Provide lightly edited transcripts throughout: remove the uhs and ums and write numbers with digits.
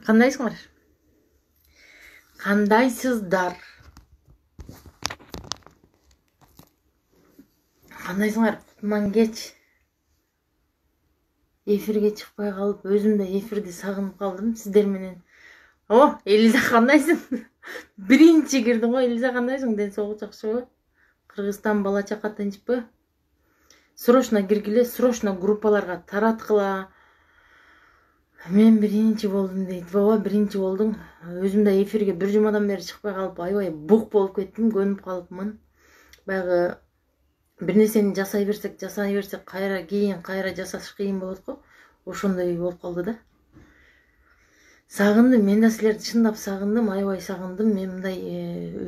Кандайсыңар? Кандайсыздар? Кандайсыңар? Кутман кеч. Эфирге чыкпай калып, өзүм да эфирди сагынып калдым сиздер менен. О, Элиза кандайсың? Биринчи кирдиң го, Элиза кандайсың? Ден соолук жакшыбы? Кыргызстан бала чака тынчпы? Срочно киргиле, срочно группаларга тараткыла. Мен биринчи болдум дейт. Баба биринчи болдуң. Өзүм да эфирге бир жумадан бери чыкпай калып, аябай бук болуп кеттим, көнүп калыпмын. Баягы бир нерсени жасай берсек, кайра кийин кайра жасаш кыйын болот го. Ошондой болуп калды да. Сагындым, мен да силерди чындап сагындым, аябай сагындым. Мен мындай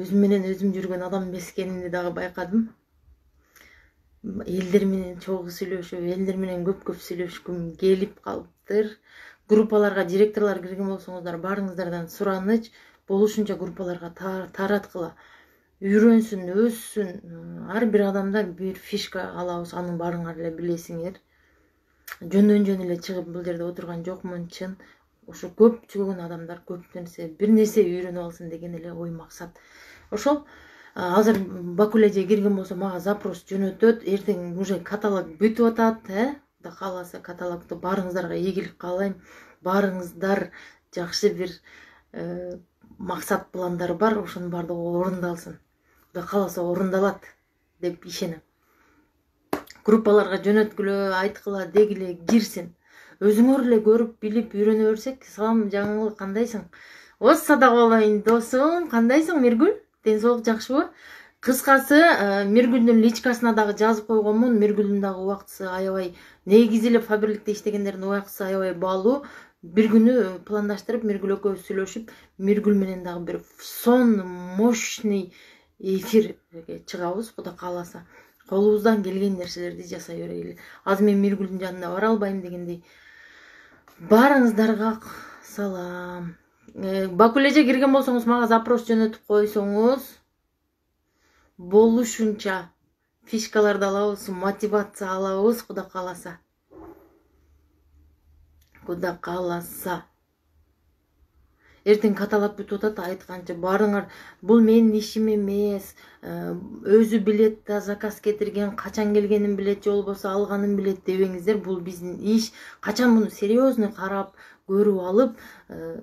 өзүм менен өзүм жүргөн адам эмес экенимди дагы байкадым. Элдер менен чогуу сүйлөшүп, элдер менен көп сүйлөшкүм келип калыптыр. Группаларга директорлор кирген болсоңуздар, баарыңыздардан сураныч, болушунча группаларга тараткыла. Үйрөнсүн, өссүн. Ар бир адамда бир фишка алабыз, анын баарыңар эле билесиңер. Жөндөн жөн эле чыгып бул жерде отурган жокмун, чын. Ошо көпчүлүгүн адамдар көп бир нерсе үйрөнүп алсын деген эле ой максат. Ошол азыр Бакуле эже кирген болсо мага запрос жөнөтөт. Эртең уже каталог бүтүп атат, Кудай кааласа каталогду баарыңыздарга ийгилик каалайм. Баарыңыздар жакшы бир максат пландар бар, ошонун баардыгы орундалсын. Кудай кааласа орундалат деп ишенем. Группаларга жөнөткүлө, айткыла, дегиле, кирсин. Өзүңөр эле көрүп, билип, үйрөнө берсек. Салам, жаңыл, кандайсың? Садак болоюн, досум, кандайсың, Миргүл? Ден соолук жакшыбы? Кыскасы, Миргүлдүн личкасына дагы жазып койгонмун. Миргүлдүн дагы убактысы аябай, негизи эле Фаберликте иштегендердин убактысы аябай баалуу. Бир күнү пландаштырып, Миргүл экөөбүз сүйлөшүп, Миргүл менен дагы бир сон мощный эфирге чыгабыз, Кудай кааласа. Колубуздан келген нерселерди жасай берели. Азыр мен Миргүлдүн жанына бара албайм дегендей. Баарыңыздарга салам. Бакуле эже кирген болсоңуз, мага запрос жөнөтүп койсоңуз, болушунча фишкаларды алабыз, мотивация алабыз, Кудай кааласа. Кудай кааласа. Эртең каталог бүтүп атат, айтканча баарыңар, бул менин ишим эмес. Өзү билет да, заказ кетирген, качан келгенин билет, же болбосо алганын билет дебеңиздер. Бул биздин иш. Качан муну серьезный карап, көрүп алып,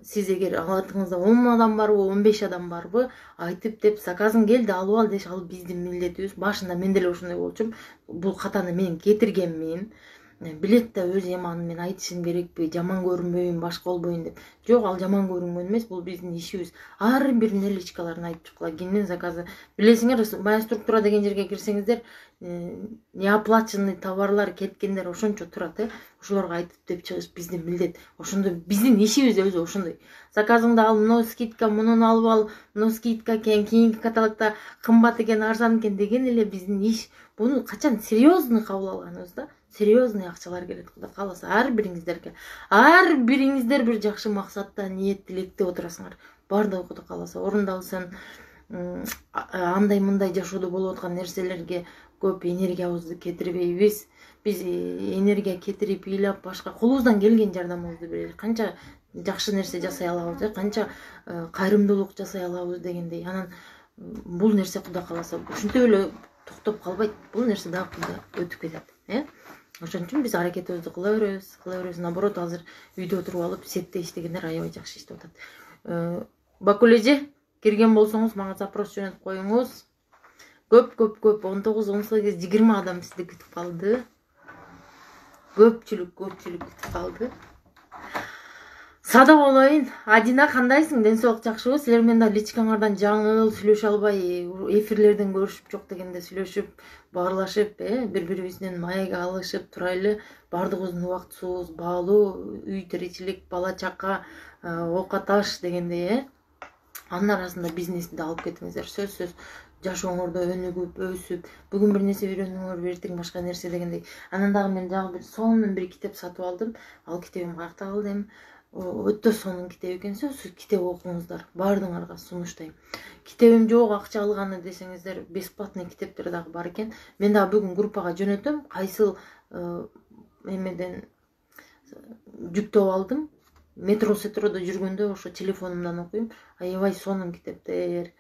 сиз эгер алатыңызда 10 адам барбы, 15 адам барбы, айтып деп заказың келди, алып ал деш, ал биздин милдетибиз. Башында мен деле ошондой болчумун. Бул катаны мен кетиргенмин. Билет да өз эманын мен айтышым керекпи, жаман көрүнбөйүн, башка болбойн деп. Жок, ал жаман көрүнгөн эмес, бул биздин ишибиз. Ар бирине личкаларын айтып чыккыла, кимдин заказы. Билесиңер, моя структура деген жерге кирсеңиздер, неоплаченный товарлар кеткендер ошончо турат, ошолорго айтып деп чыгыш биздин милдет. Ошондой биздин ишибиз өзү ошондой. Заказыңды ал, мына скидка, мунуну алып ал, мына скидка экен, кийинки каталогда кымбат экен, арзан экен деген эле биздин иш. Буну качан серьезный кабыл алганыбызда, серьезный акчалар келет, Кудай кааласа. Ар бириңиздер бир жакшы максатта, ниет, тилекте отурасыңар. Баардыгы Кудай кааласа орундалсын. Андай мындай жашоодо болуп аткан нерселерге көп энергиябызды кетирбейбиз. Биз энергия кетирип, ыйлап, башка колубуздан келген жардамыбызды берели. Канча жакшы нерсе жасай алабыз, канча кайрымдуулук жасай алабыз дегендей. Анан бул нерсе Кудай кааласа ушинтип эле токтоп калбайт. Бул нерсе дагы өтүп кетет. Ошон үчүн биз аракетибизди кыла беребиз. Наоборот, азыр үйдө отуруп алып, сетте иштегендер аябай жакшы иштеп атат. Бакуле эже кирген болсоңуз, мага запрос жөнөтүп коюңуз. Көп 19, 18, 20 адам сизди күтүп калды. Көпчүлүк күтүп калды. Сада болоюн. Адина, кандайсың? Ден соолук жакшыбы? Силер менен да личкаңардан жаңыл сүйлөшө албай, эфирлерден көрүшүп жок дегенде сүйлөшүп, баарлашып, бири-бирибизден маек алышып турайлы. Баардыгыбыздын убактыбыз баалуу, үй тиричилик, бала чака, ока таш дегендей, Анын арасында бизнести да алып кетиңиздер. Сөзсүз жашооңордо өнүгүп, өсүп, бүгүн бир нерсе үйрөнүңөр, эртең башка нерсе дегендей. Анан дагы мен дагы сонун бир китеп сатып алдым. Ал китебим каякта калды эми? Өтө сонун китеп экен. Сөзсүз китеп окуңуздар. Баардыгыңарга сунуштайм. Китебим жок, акча алганы десеңиздер, бесплатный китептер дагы бар экен. Мен дагы бүгүн группага жөнөтөм. Кайсыл эмеден жүктөп алдым. метро-сетрода жүргөндө ошо телефонумдан окуйм. Аябай сонун китептер.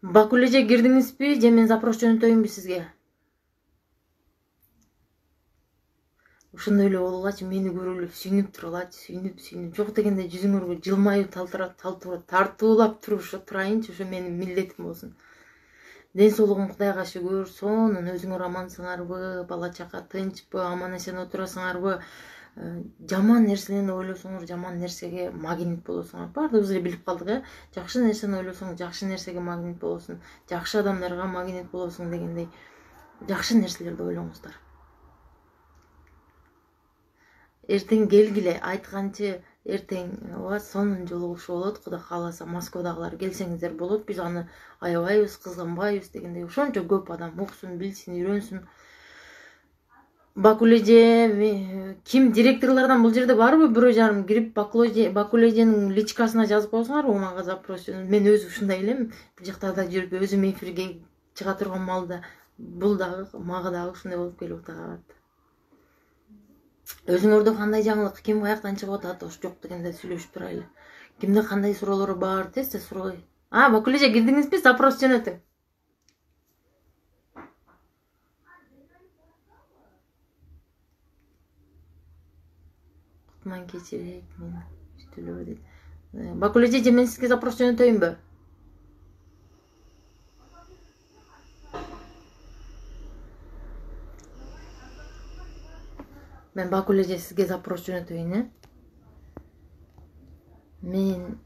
Бакул эже кирдиңизби же мен запрос жөнөтөйүнбү сизге? Ошондой эле болгачы мени көрүп эле сүйүнүп туралачы, сүйүнүп. Жок дегенде жүзүңөргө жылмаюу тартуулап турайынчы, ошо менин милдетим болсун. Ден соолугуң Кудайга шүгүр, сонун өзүңөр амансыңарбы, бала чака тынчпы, аман эсен отурасыңарбы? Жаман нерсени ойлосоңор, жаман нерсеге магнит болосуңар. Баардыгыбыз эле билип калдык, жакшы нерсени ойлосоң, жакшы нерсеге магнит болосуң, жакшы адамдарга магнит болосуң дегендей. Жакшы нерселерди ойлоңуздар. Эртең келгиле, айтканчы эртең сонун жолугушуу болот. Кудай кааласа Москвадагылар келсеңиздер болот. Биз аны аябайбыз, кызганбайбыз дегендей. Ошончо көп адам уксун, билсин, үйрөнсүн. Бакул эже, ким директорлордон бул жерде барбы? Бирөө жарым кирип Бакул эженин личкасына жазып койсуңарбы, мага запрос. Мен өзү ушундай элем. Бул жактарда жүрүп өзүм эфирге чыга турган маалда бул дагы мага дагы ушундай болуп келип атат. Өзүңөрдө кандай жаңылык, ким каяктан чыгып атат, ош жок дегенде сүйлөшүп турайлы. Кимде кандай суроолору бар, тез сурой. Бакул эже кирдиңизби? Запрос жөнөтүң. Кутман кечирейт мени. Түтүлөбү дейт. Бакул эже, мен сизге запрос жөнөтөйүнбү? Мен Бакул эже сизге запрос жөнөтөйүн, Мен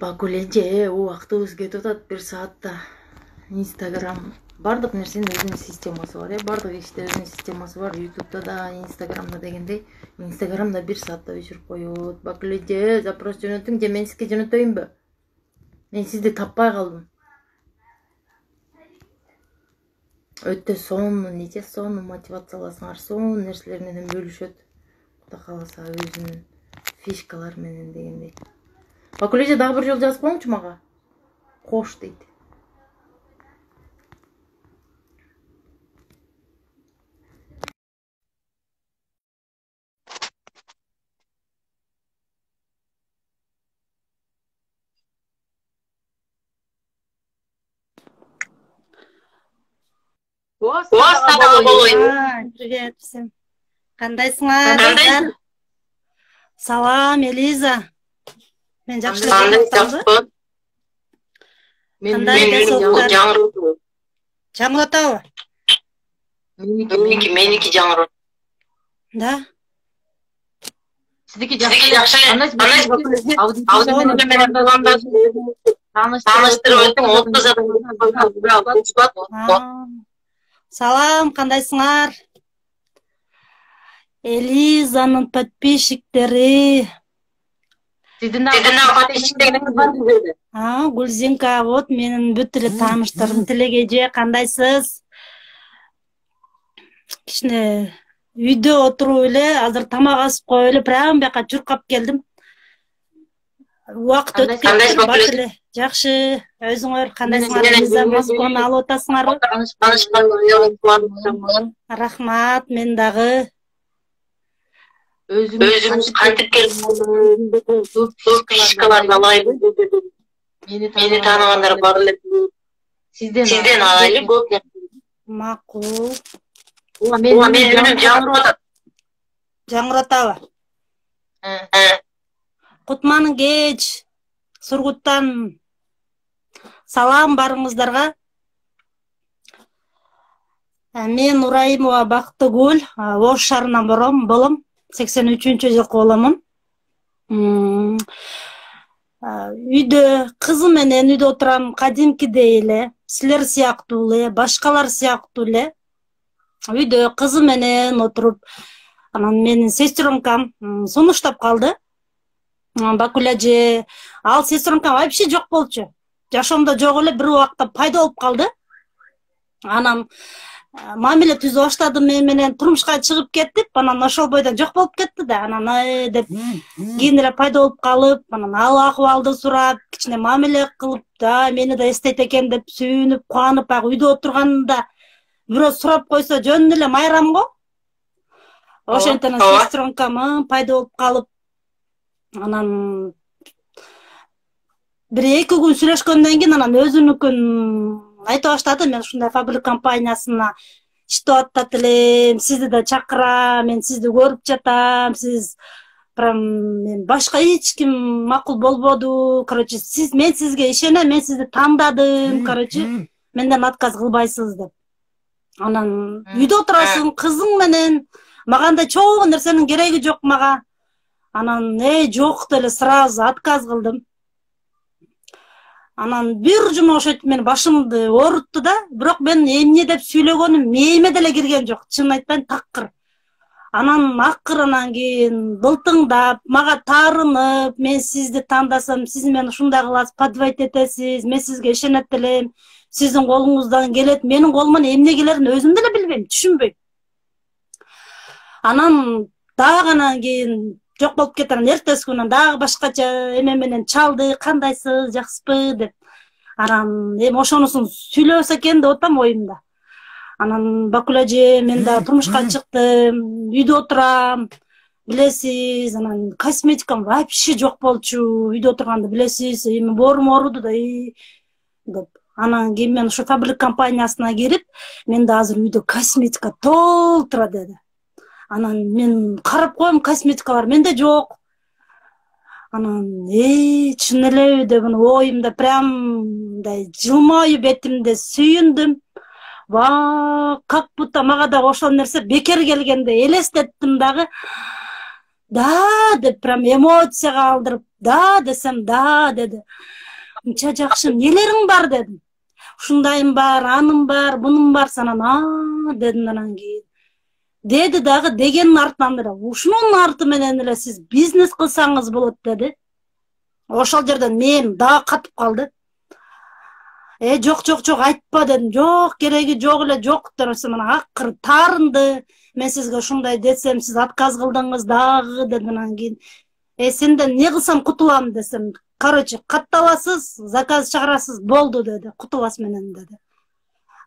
Бакул эже, убактыбыз кетип атат, 1 саатта. Инстаграм, бардык нерсенин өзүнүн системасы бар, бардык иште өзүнүн системасы бар. Ютубта да, Инстаграмда дегендей. Инстаграмда 1 саатта өчүрүп коет. Бакул эже, запрос жөнөтүң же мен сизге жөнөтөйүнбү? Мен сизди таппай калдым. Өтө сонун мотивацияласыңар, сонун нерселер менен бөлүшөт. Кудай кааласа өзүнүн фишкалары менен дегендей. Бакул эже, дагы бир жолу жазып коюңчу мага. Кош дейт. Привет всем. Кандайсыңар? Салам, Элиза. Мен жакшы элем. Жаңыртабы? Меники жаңырот. Да. Сиздики жакшы. Салам, кандайсыңар? Элизанын подписчиктери. Сиздин подписчиктериңиз барбы? Гүлзинка, вот менин бүт эле тааныштарым. Тилек эже, кандайсыз? Кичине үйдө отуруп эле, азыр тамак асып коюп эле, прям бияка чуркап келдим. Убакыт өтүп кетти, бак эле. Жакшы, өзүңөр кандайсыңар? Элиза, Москваны алып атасыңарбы? Рахмат, мен дагы. Өзүңүз кантип келдиңиз? Фишкаларды алайбы? Мени тааныгандар бар эле. Сизден алайлы көп. Макул. Менин үнүм жаңырып атат. Жаңыртабы? Кутман кеч. Сургуттан салам барыңыздарга. Мен Нурайымова Бактыгүл, Ош шаарынан болом. 83-жылкы боломун. Үйдө кызы менен үйдө отурам, кадимкидей эле, силер сыяктуу эле, башкалар сыяктуу эле. Үйдө кызы менен отуруп, анан менин сестренкам сунуштап калды. Бакул эже, ал сестренкам вообще жок болчу. Жашоомдо жок эле, бир убакта пайда болуп калды. Анан мамиле түзүп баштадым, мен менен турмушка чыгып кеттип, анан ошол бойдон жок болуп кетти да. Анан деп кийин эле пайда болуп калып, анан ал акыбалды сурап, кичине мамиле кылып, да мени да эстейт экен деп сүйүнүп, кубанып, баягы үйдө отурганда бирөө сурап койсо жөн эле майрам го. Ошентип сестренкам пайда болуп калып, анан бир 2 күн сүйлөшкөндөн кийин анан өзүнүкүн айта баштады. Мен ушундай фабрик компаниясына иштеп атат элем, сизди да чакырам, мен сизди көрүп жатам, сиз прям мен башка эч ким макул болбоду. Короче, мен сизге ишенем, мен сизди тандадым. Короче, менден отказ кылбайсыз деп. Анан үйдө отурасың кызың менен, мага да чоң нерсенин кереги жок мага. Анан жок деле сразу отказ кылдым. Анан бир жума ошентип мен башымды оорутtu да, бирок мен эмне деп сүйлөгөнүм мээме деле кирген жок, чынын айтпайын, такыр. Анан акырынан кийин былтыңдап, мага таарынып, мен сизди тандасам, сиз мени ушундай кыласыз, подвайт этесиз, мен сизге ишенет элем, сиздин колуңуздан келет, менин колуман эмне келерин өзүм деле билбейм, түшүнбөйм. Анан дагы анан кийин жок болуп кетти. Анан эртеси күнү дагы башкача эме менен чалды, кандайсыз, жакшысызбы деп. Анан ошонусун сүйлөбөс экен деп атам оюмда. Анан Бакүл эже, мен да турмушка чыктым, үйдө отурам, билесиз, анан косметикам вообще жок болчу, үйдө отурганды билесиз, эми боорум ооруду да деп. Анан кийин мен ушу фабрик компаниясына кирип, менде азыр үйдө косметика толтура деди. Анан мен карап коем, косметикалар менде жок. Анан чын элеби деп оюмда прям мындай жылмаюу бетимде сүйүндүм. Как будто мага да ошол нерсе бекер келгенде элестеттим дагы. Да деп прям эмоцияга алдырып, да десем, да деди. Унча жакшы, нелериң бар дедим. Ушундайым бар, аным бар, бунум бар, санан дедим. Анан кийин деди дагы дегенин артынан эле, ушунун арты менен эле сиз бизнес кылсаңыз болот деди. Ошол жерден мен дагы катып калды. Жок айтпа дедим. Жок, кереги жок эле, жок десем, анан акыры таарынды. Мен сизге ушундай десем, сиз отказ кылдыңыз дагы дедим. Анан кийин сенден не кылсам кутулам десем, короче, катталасыз, заказ чыгарасыз, болду деди, кутулас менен деди.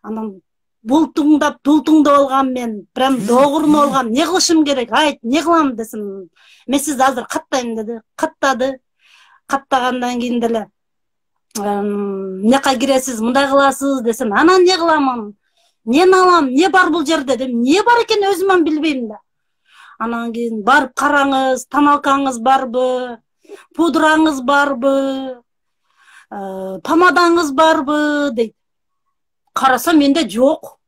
Анан бултуңдап алгам мен, прям догурун алгам, не кылышым керек, айт, не кылам десем, мен сизди азыр каттайм деди. Каттады. Каттагандан кийин деле мынакка киресиз, мындай кыласыз десем, анан не кыламын, не алам, не бар бул жерде дедим. Не бар экен өзүм билбейм да. Анан кийин барып караңыз, тоналкаңыз барбы, пудраңыз барбы, помадаңыз барбы дейт. Карасам менде жок.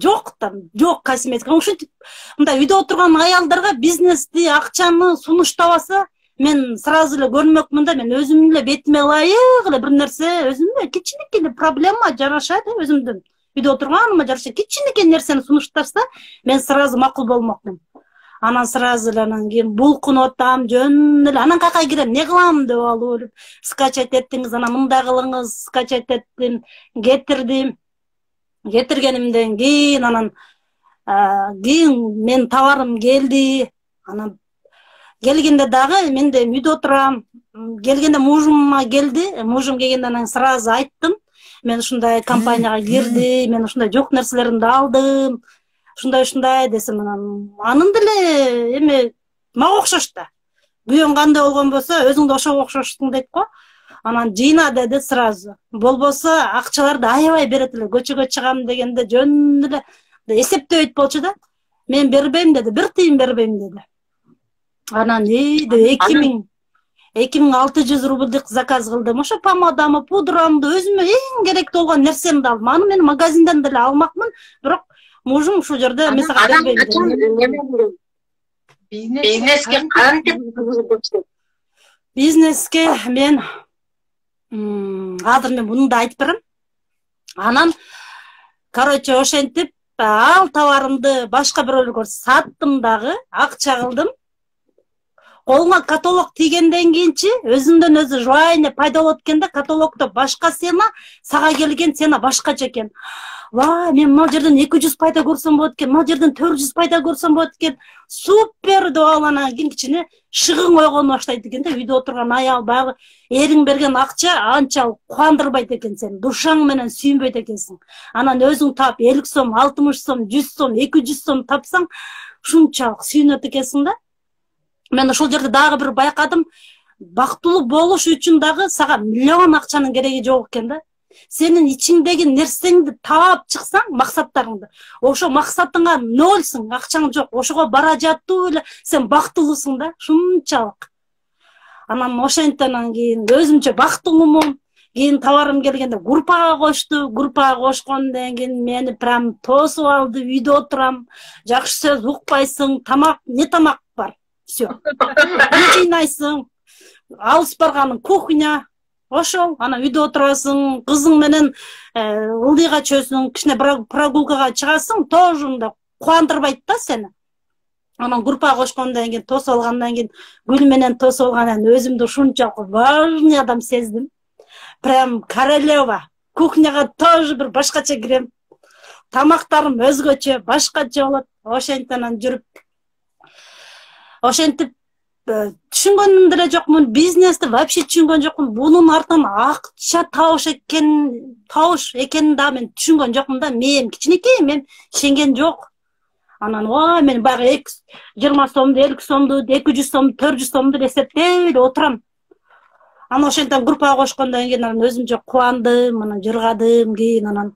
Жок косметика. Ушинтип мындай үйдө отурган аялдарга бизнести, акчаны сунуштабаса, мен сразу эле көрмөкмүн да, мен өзүм эле бетиме ылайык эле бир нерсе, өзүмө кичинекей эле проблема жарашат, өзүмдүн үйдө отурганыма жараша кичинекей нерсени сунуштарса, мен сразу макул болмокмун. Анан сразу эле анан кийин булкунуп атам, жөн эле анан какай кирем, не кылам деп алып, скачать эттиңиз, анан мындай кылыңыз, скачать эттим, кетирдим. Кетиргенимден кийин анан кийин мен товарым келди. Анан келгенде дагы мен де үйдө отурам. Келгенде мужума келди. Мужум келгенде анан сразу айттым. Мен ушундай компанияга кирдим, мен ушундай жок нерселеримди алдым. Ушундай десем, анын деле эме мага окшош да. Күйөөң кандай болгон болсо, өзүң да ошого окшоштуң дейт го. Анан жыйна деди сразу. Болбосо акчаларды аябай берет эле. Көчөгө чыгам дегенде жөн эле эсептебейт болчу да. Мен бербейм деди, бир тыйын бербейм деди. Анан 2600 рубльдик заказ кылдым. Ошо помадамы, пудрамды, өзүмө эң керектүү болгон нерсемди алдым. Аны мен магазинден деле алмакмын, бирок мужум ушул жерде мен сага бербейм деди. Бизнеске кантип? Бизнеске мен азыр мен муну да айтып берем. Анан короче ошентип ал товарымды башка бирөөлөргө саттым дагы, акча кылдым. Колуңа каталог тийгенден кийинчи өзүндөн өзү желание пайда болот экен да, каталогдо башка цена, сага келген цена башкача экен. мен мына жерден 200 пайда көрсөм болот экен, мына жерден 400 пайда көрсөм болот экен. Супер деп алганан кийин кичине шыгын койгону баштайт экен да. Үйдө отурган аял баягы эриң берген акча анчалык кубандырбайт экен сени. Душаң менен сүйүнбөйт экенсиң. Анан өзүң тап 50 сом, 60 сом, 100 сом, 200 сом тапсаң, шунчалык сүйүнөт экенсиң да. Мен ошол жерде дагы бир байкадым. Бактылуу болуш үчүн дагы сага миллион акчанын кереги жок экен да. Сенин ичиңдеги нерсеңди таап чыксаң, максаттарыңды, ошо максатыңа нөлсүң, акчаң жок, ошого бара жатуу эле сен бактылуусуң да, шунчалык. Анан ошентен кийин өзүмчө бактылуумун. Кийин товарым келгенде группага кошту. Группага кошкондон кийин мени прям тосуп алды. Үйдө отурам, жакшы сөз укпайсың, тамак, не тамак бар. Всё. Не жыйнайсың. Алыс барганың кухня. Ошол, анан үйдө отурасың, кызың менен ылдыйга чөйсүң, кичине прогулкага чыгасың, тоже мындай кубандырбайт да сени. Анан группага кошкондон кийин, тосуп алгандан кийин, гүл менен тосуп алгандан өзүмдү ушунчалык важный адам сездим. Прям королева. Кухняга тоже бир башкача кирем. Тамактарым өзгөчө, башкача болот. Ошентен жүрүп, ошентип түшүнгөнүм деле жокмун, бизнести вообще түшүнгөн жокмун. Бунун артынан акча табыш экенин да мен түшүнгөн жокмун да. Мен кичинекей, мен ишенген жок. Анан мен баягы 20 сомду, 50 сомду, 200 сомду, 400 сомду эсептей эле отурам. Анан ошентен группага кошкондон кийин өзүмчө кубандым, анан жыргадым, кийин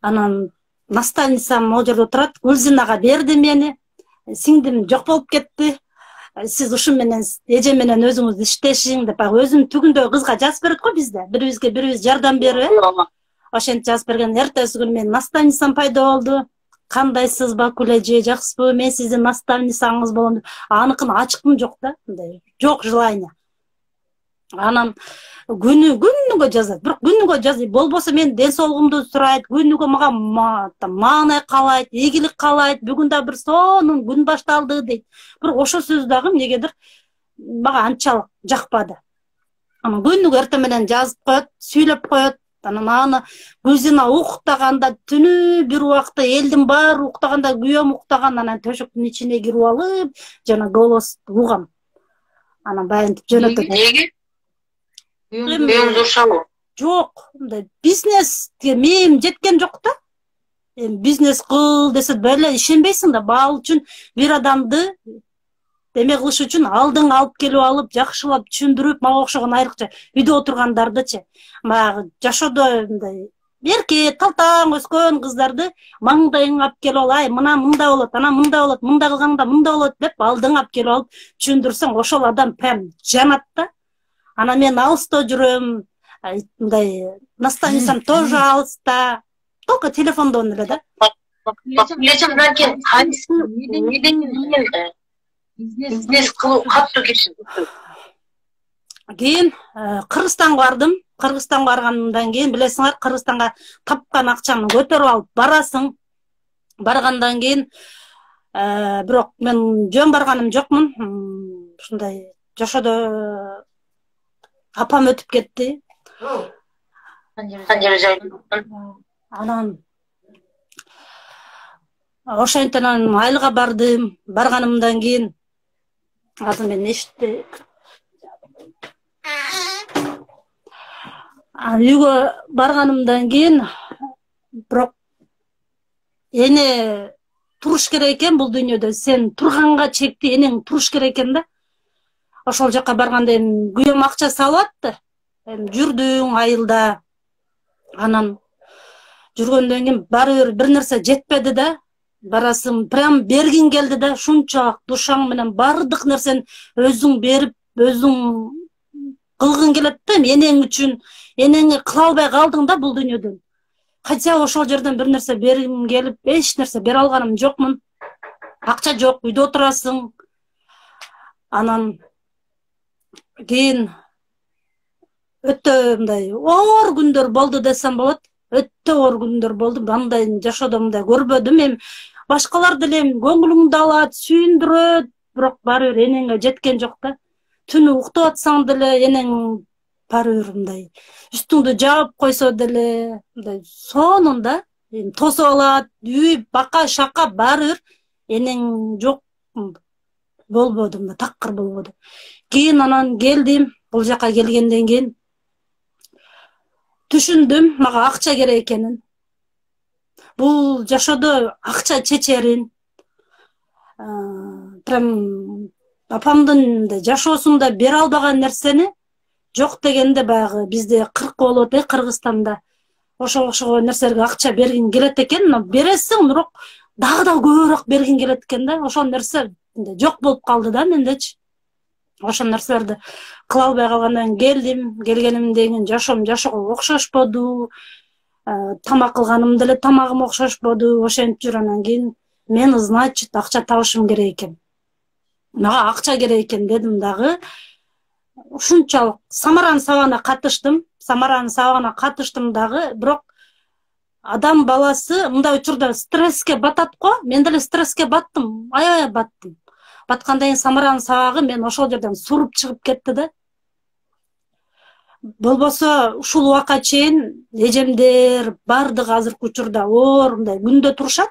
анан наставницам могу жерде отурат, Гүлзинага берди мени. Сиңдим жок болуп кетти. Сиз ушу менен эже менен өзүңүз иштешиң деп өзүнүн түгүндөгү кызга жазып берет го бизде. Бирибизге жардам берип, ошентип жазып берген. Эртеси күнү менин наставницам пайда болду. Кандайсыз Бакул эже, жакшысызбы? Мен сиздин наставницаңыз болом деп. Аныкын ачыктым жок да, мындай жок желание. Анан күнүгө жазат. Бирок күнүгө жазып болбосо мен ден соолугумду сурайт, күнүгө мага маанай каалайт, ийгилик каалайт. Бүгүн да бир сонун күн башталды дейт. Бирок ошол сөз дагы эмнегедир мага анчалык жакпады. Анан күнүгө эртең менен жазып коет, сүйлөп коет. Анан аны Гүлзина уктаганда түнү бир убакта элдин баары уктаганда күйөөм уктаган, анан төшөктүн ичине кирип алып, жана голос угам. Анан баянтип жөнөтөт. Неге? Күйөөң жошабы? Жок, мындай бизнеске мээм жеткен жок да. Бизнес кыл десе беле ишенбейсиң да. Бал үчүн бир адамды деме кылыш үчүн алдың алып келип алып, жакшылап түшүндүрүп, мага окшогон айрыкча үйдө отургандардычы. Баягы жашоодо мындай эрке, талтаң өскөн кыздарды маңдайың алып келип ал, мына мындай болот, ана мындай болот, мындай кылганда мындай болот деп алдың алып келип алып түшүндүрсөң, ошол адам прям жанат да. Анан мен алыста жүрөм, мындай наставницам тоже алыста. Только телефондон эле да. Лечим даркен, бизнес кылуу катуу киришим. Кийин Кыргызстанга бардым. Кыргызстанга баргандан кийин билесиңер, Кыргызстанга тапкан акчаны көтөрүп алып барасың. Баргандан кийин бирок мен жөн барганым жокмун. Ушундай жашоодо апам өтүп кетти. Анан ошентен айылга бардым. Барганымдан кийин азыр мен эшитти. Үйгө барганымдан кийин бирок эне туруш керек экен бул дүйнөдө. Сен турганга чекти энең туруш керек экен да. Ошол жака барганда күйөөм акча салып атты. Жүрдүң айылда. Анан жүргөндөн кийин баары бир нерсе жетпеди да. Барасың, прям бергин келди да, шунчалык душаң менен бардык нерсени өзүң берип, өзүң кылгың келет да, энең үчүн, энеңе кыла албай калдың да бул дүйнөдөн. Хотя ошол жерден бир нерсе бергим келип, эч нерсе бере алганым жокмун. Акча жок, үйдө отурасың. Анан кийин өтө мындай оор күндөр болду десем болот. Өтө оор күндөр болду. Мындай жашоодо мындай көрбөдүм. Мен башкалар деле көңүлүңдү алат, сүйүндүрөт, бирок баары бир энеңге жеткен жок да. Түнү уктап атсаң деле энең баары бир мындай үстүңдү жаап койсо деле мындай сонунда тосуп алат, үй, бака, шака баары бир энең жок болбоду, мына такыр болбоду. Кийин анан келдим, бул жака келгенден кийин түшүндүм мага акча керек экенин. Бул жашоодо акча чечерин. Прям апамдын жашоосунда бере албаган нерсени жок дегенде баягы бизде кырк болот Кыргызстанда. Ошого окшогон нерселерге акча бергин келет экен, но бересиң, бирок дагы да көбүрөөк бергин келет экен да. Ошол нерсе жок болуп калды да мендечи. Ошол нерселерди кыла албай калгандан келдим. Келгенимден кийин жашоом жашоого окшошподу. Тамак кылганым деле тамагым окшошподу. Ошентип жүрүп анан кийин мен, значит, акча табышым керек экен. Мага акча керек экен дедим дагы. Ушунчалык самаран сабагына катыштым дагы, бирок адам баласы мындай учурда стресске батат го. Мен деле стресске баттым, аябай баттым. Баткандан кийин самаран сабагы мен ошол жерден суруп чыгып кетти да. Болбосо ушул убакка чейин эжемдер бардыгы азыркы учурда оор мындай күндө турушат.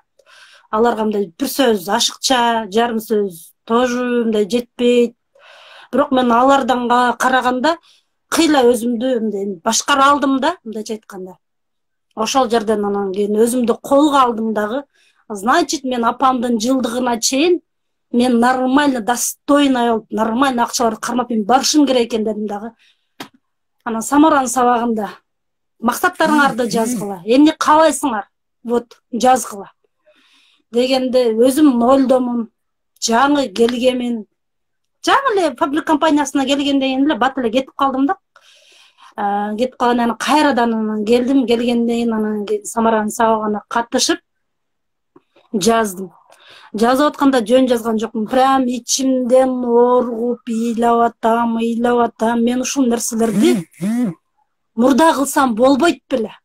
Аларга мындай бир сөз ашыкча, жарым сөз тоже мындай жетпейт. Бирок мен алардан караганда кыйла өзүмдү мындай башкара алдым да, мындайча айтканда. Ошол жерден анан кийин өзүмдү колго алдым дагы. Значит, мен апамдын жылдыгына чейин мен нормально, достойно болуп, нормально акчаларды кармап мен барышым керек экен дедим дагы. Анан самаран сабагында максаттарыңарды жазгыла, эмне каалайсыңар, вот жазгыла дегенде өзүм ойлдомун. Жаңы келгемин. Жаңы эле паблик компаниясына келгенден кийин эле бат эле кетип калдым да. Кетип калгандан кайрадан анан келдим. Келгенден кийин анан самаран сабагына катышып жаздым. Жазып атканда жөн жазган жокмун. Прям ичимден оргуп, ыйлап атам. Мен ушул нерселерди мурда кылсам болбойт беле.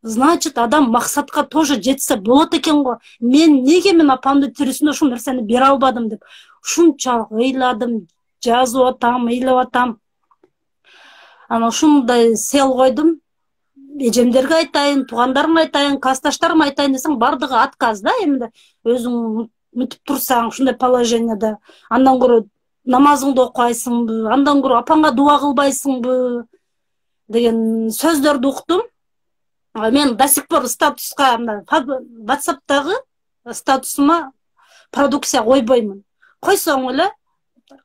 Значит, адам максатка тоже жетсе болот экен го. Мен неге мен апамдын тирүүсүндө ушул нерсени бере албадым деп ушунчалык ыйладым, жазып атам, ыйлап атам. Анан ушундай сел койдум. Эжемдерге айтайын, туугандарыма айтайын, касташтарыма айтайын десең, бардыгы отказ да. Эми өзүң мүтүп турсаң, ушундай положенияда, андан көрө намазыңды окубайсыңбы, андан көрө апаңга дуа кылбайсыңбы деген сөздөрдү уктум. Мен до сих пор статуска, WhatsApp'тагы статусума продукция койбоймун. Койсоң эле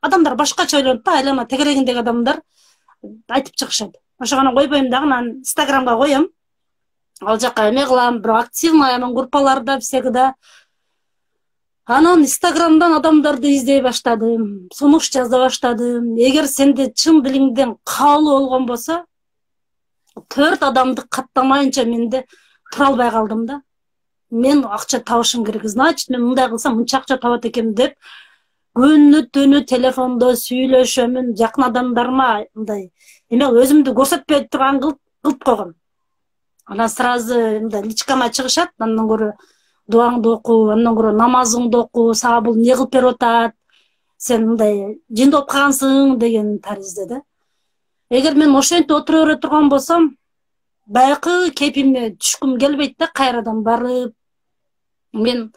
адамдар башкача ойлонот да, айлана тегерегиндеги адамдар айтып чыгышат. Ошону койбойм дагы, анан Инстаграмга коем. Ал жака эме кылам, бирок активный анан группаларда всегда. Анан Инстаграмдан адамдарды издей баштадым, сунуш жаза баштадым. Эгер сенде чын дилиңден каалуу болгон болсо, 4 адамды каттамайынча менде тура албай калдым да. Мен акча табышым керек. Значит, мен мындай кылсам мынча акча табат экенмин деп күнү түнү телефондо сүйлөшөмүн, жакын адамдарыма мындай эме өзүмдү көрсөтпөй турган кылып койгом. Анан сразу мындай личкама чыгышат, андан көрө дуаңды оку, андан көрө намазыңды оку, сага бул эмне кылып берип атат, сен мындай жин болуп калгансың деген таризде да. Эгер мен ошентип отура бере турган болсом, баягы кепиме түшкүм келбейт да, кайрадан барып. Мен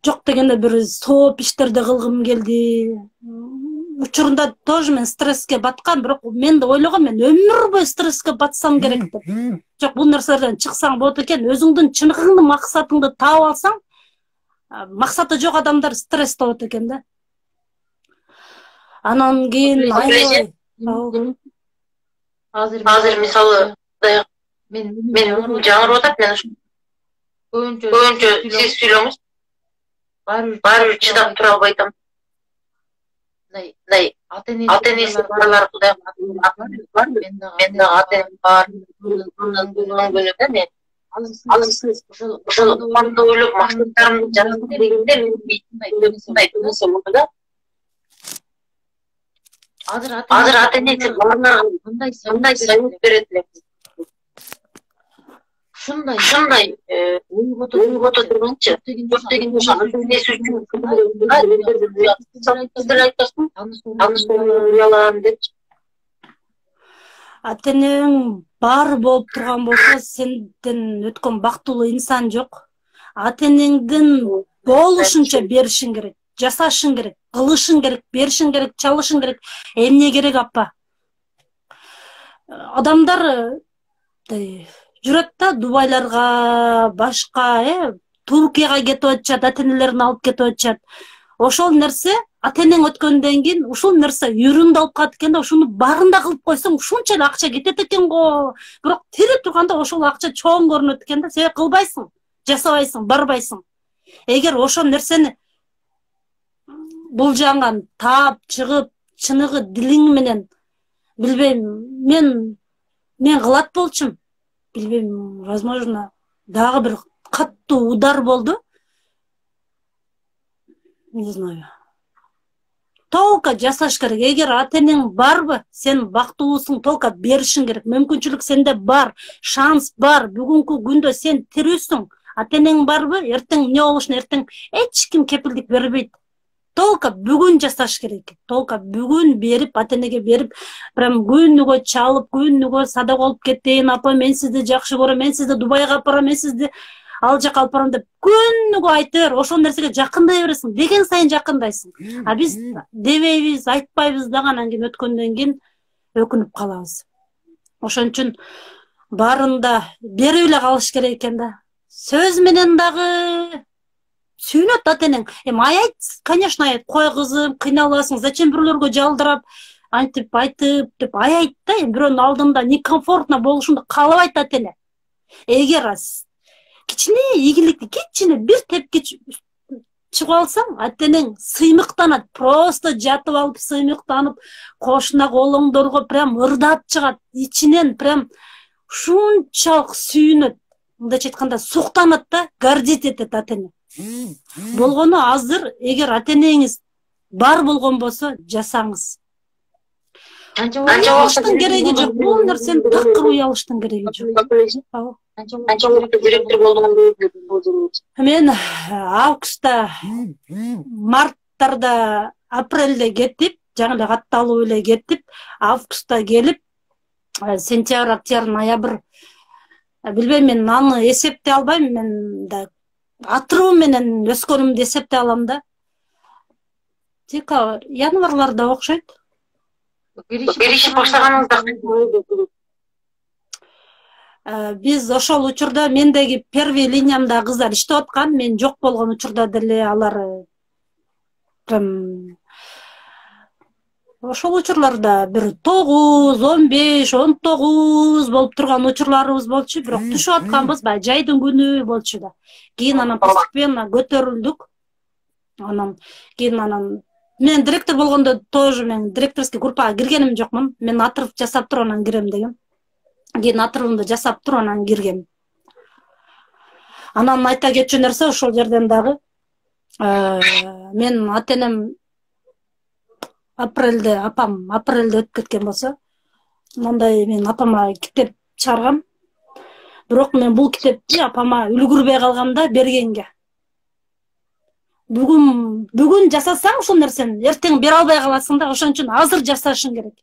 жок дегенде бир сооп иштерди кылгым келди. Учурунда тоже мен стресске баткан, бирок мен да ойлогом, мен өмүр бою стресске батсам керек деп. Жок, бул нерселерден чыксаң болот экен, өзүңдүн чыныгыңды, максатыңды таап алсаң, максаты жок адамдар стрессте болот экен да. Анан кийин азыр мисалы мен жаңырып атат, мен көбүнчө сиз сүйлөңүз. Баары чыдап тура албай атам. Мындай ата-энеси барлар Кудай бар. Мен дагы ата-энем бар. Күнү да мен ошол апамды ойлоп максаттарымды жазып дегенде мен мындай нерсе болду да. Азыр ата-энеси балдарга мындай совет берет элек. Ушундай ойгото турганчы, жок дегенде ата-энеси үчүн сиздер айтасың, таныш уялам депчи. ата энең бар болуп турган болсо сенден өткөн бактылуу инсан жок. Ата энеңдин болушунча беришиң керек, жасашың керек, кылышың керек, беришиң керек, чалышың керек. Эмне керек апа? Адамдар жүрөт да Дубайларга, башка, Туркияга кетип атышат, ата энелерин алып кетип атышат. Ошол нерсе ата энең өткөндөн кийин ушул нерсе үйрүндү алып калат экен да, ушуну барында кылып койсоң ушунча эле акча кетет экен го. Бирок тире турганда ошол акча чоң көрүнөт экен да, себеп кылбайсың, жасабайсың, барбайсың. Эгер ошол нерсени булжанган, таап чыгып, чыныгы дилиң менен, билбейм, мен кылат болчумун. Билбейм, возможно, дагы бир каттуу удар болду. Не знаю. Толка жасаш керек. Эгер ата энең барбы, сен бактылуусуң, толка беришиң керек. Мүмкүнчүлүк сенде бар, шанс бар. Бүгүнкү күндө сен тирүүсүң. Ата энең барбы, эртең эмне болушуна эртең эч ким кепилдик бербейт. Толка бүгүн жасаш керек. Толка бүгүн берип, ата энеге берип, прям күнүгө чалып, күнүгө садак болуп кетейин, апа мен сизди жакшы көрөм, мен сизди Дубайга алып барам, мен сизди ал жака алып барам деп күнүгө айта бер, ошол нерсеге жакындай бересиң, деген сайын жакындайсың. А биз дебейбиз, айтпайбыз дагы, анан кийин өткөндөн кийин өкүнүп калабыз. Ошон үчүн барында берип эле калыш керек экен да. Сөз менен дагы сүйүнөт ата энең. Аят, конечно, аят, кой кызым, кыйналасың, зачем бирөөлөргө жалдырап, антип айтып деп аят да, бирөөнүн алдында некомфортно болушунду каалабайт ата эне. Эгер кичине ийгиликти, кичине бир тепки чыгып алсаң, ата энең сыймыктанат, просто жатып алып сыймыктанып, кошуна колоңдорго прям ырдап чыгат, ичинен прям ушунчалык сүйүнөт. Мындайча айтканда суктанат да, гордить этет ата эне. Болгону азыр эгер ата энеңиз бар болгон болсо жасаңыз. Уялыштын кереги жок, бул нерсени такыр уялыштын кереги жок. Директор болдум. Мен августта, марттарда, апрелде кеттип, жаңы эле катталуу эле кеттип, августта келип, сентябрь, октябрь, ноябрь, билбейм, мен аны эсептей албайм, мен да атыруу менен өскөнүмдү эсептей алам да. Декабрь, январларда окшойт. Беришип баштаганыңызда Биз ошол учурда мендеги первый линиямда кыздар иштеп аткан, мен жок болгон учурда деле алар ошол учурларда бир 9, 15, 19 болуп турган учурларыбыз болчу, бирок түшүп атканбыз, баягы жайдын күнү болчу да. Кийин анан постепенно көтөрүлдүк. Анан кийин мен директор болгондо тоже мен директорский группага киргеним жокмун. Мен атырып жасап туруп анан кирем деген. Кийин атырыбымды жасап туруп анан киргем. Анан айта кетчү нерсе ошол жерден дагы мен ата энем апам апрелде өтүп кеткен болсо, мындай мен апама китеп чыгаргам. Бирок мен бул китепти апама үлгүрбөй калгам да бергенге. Бүгүн жасасаң ушул нерсени, эртең бере албай каласың да, ошон үчүн азыр жасашың керек.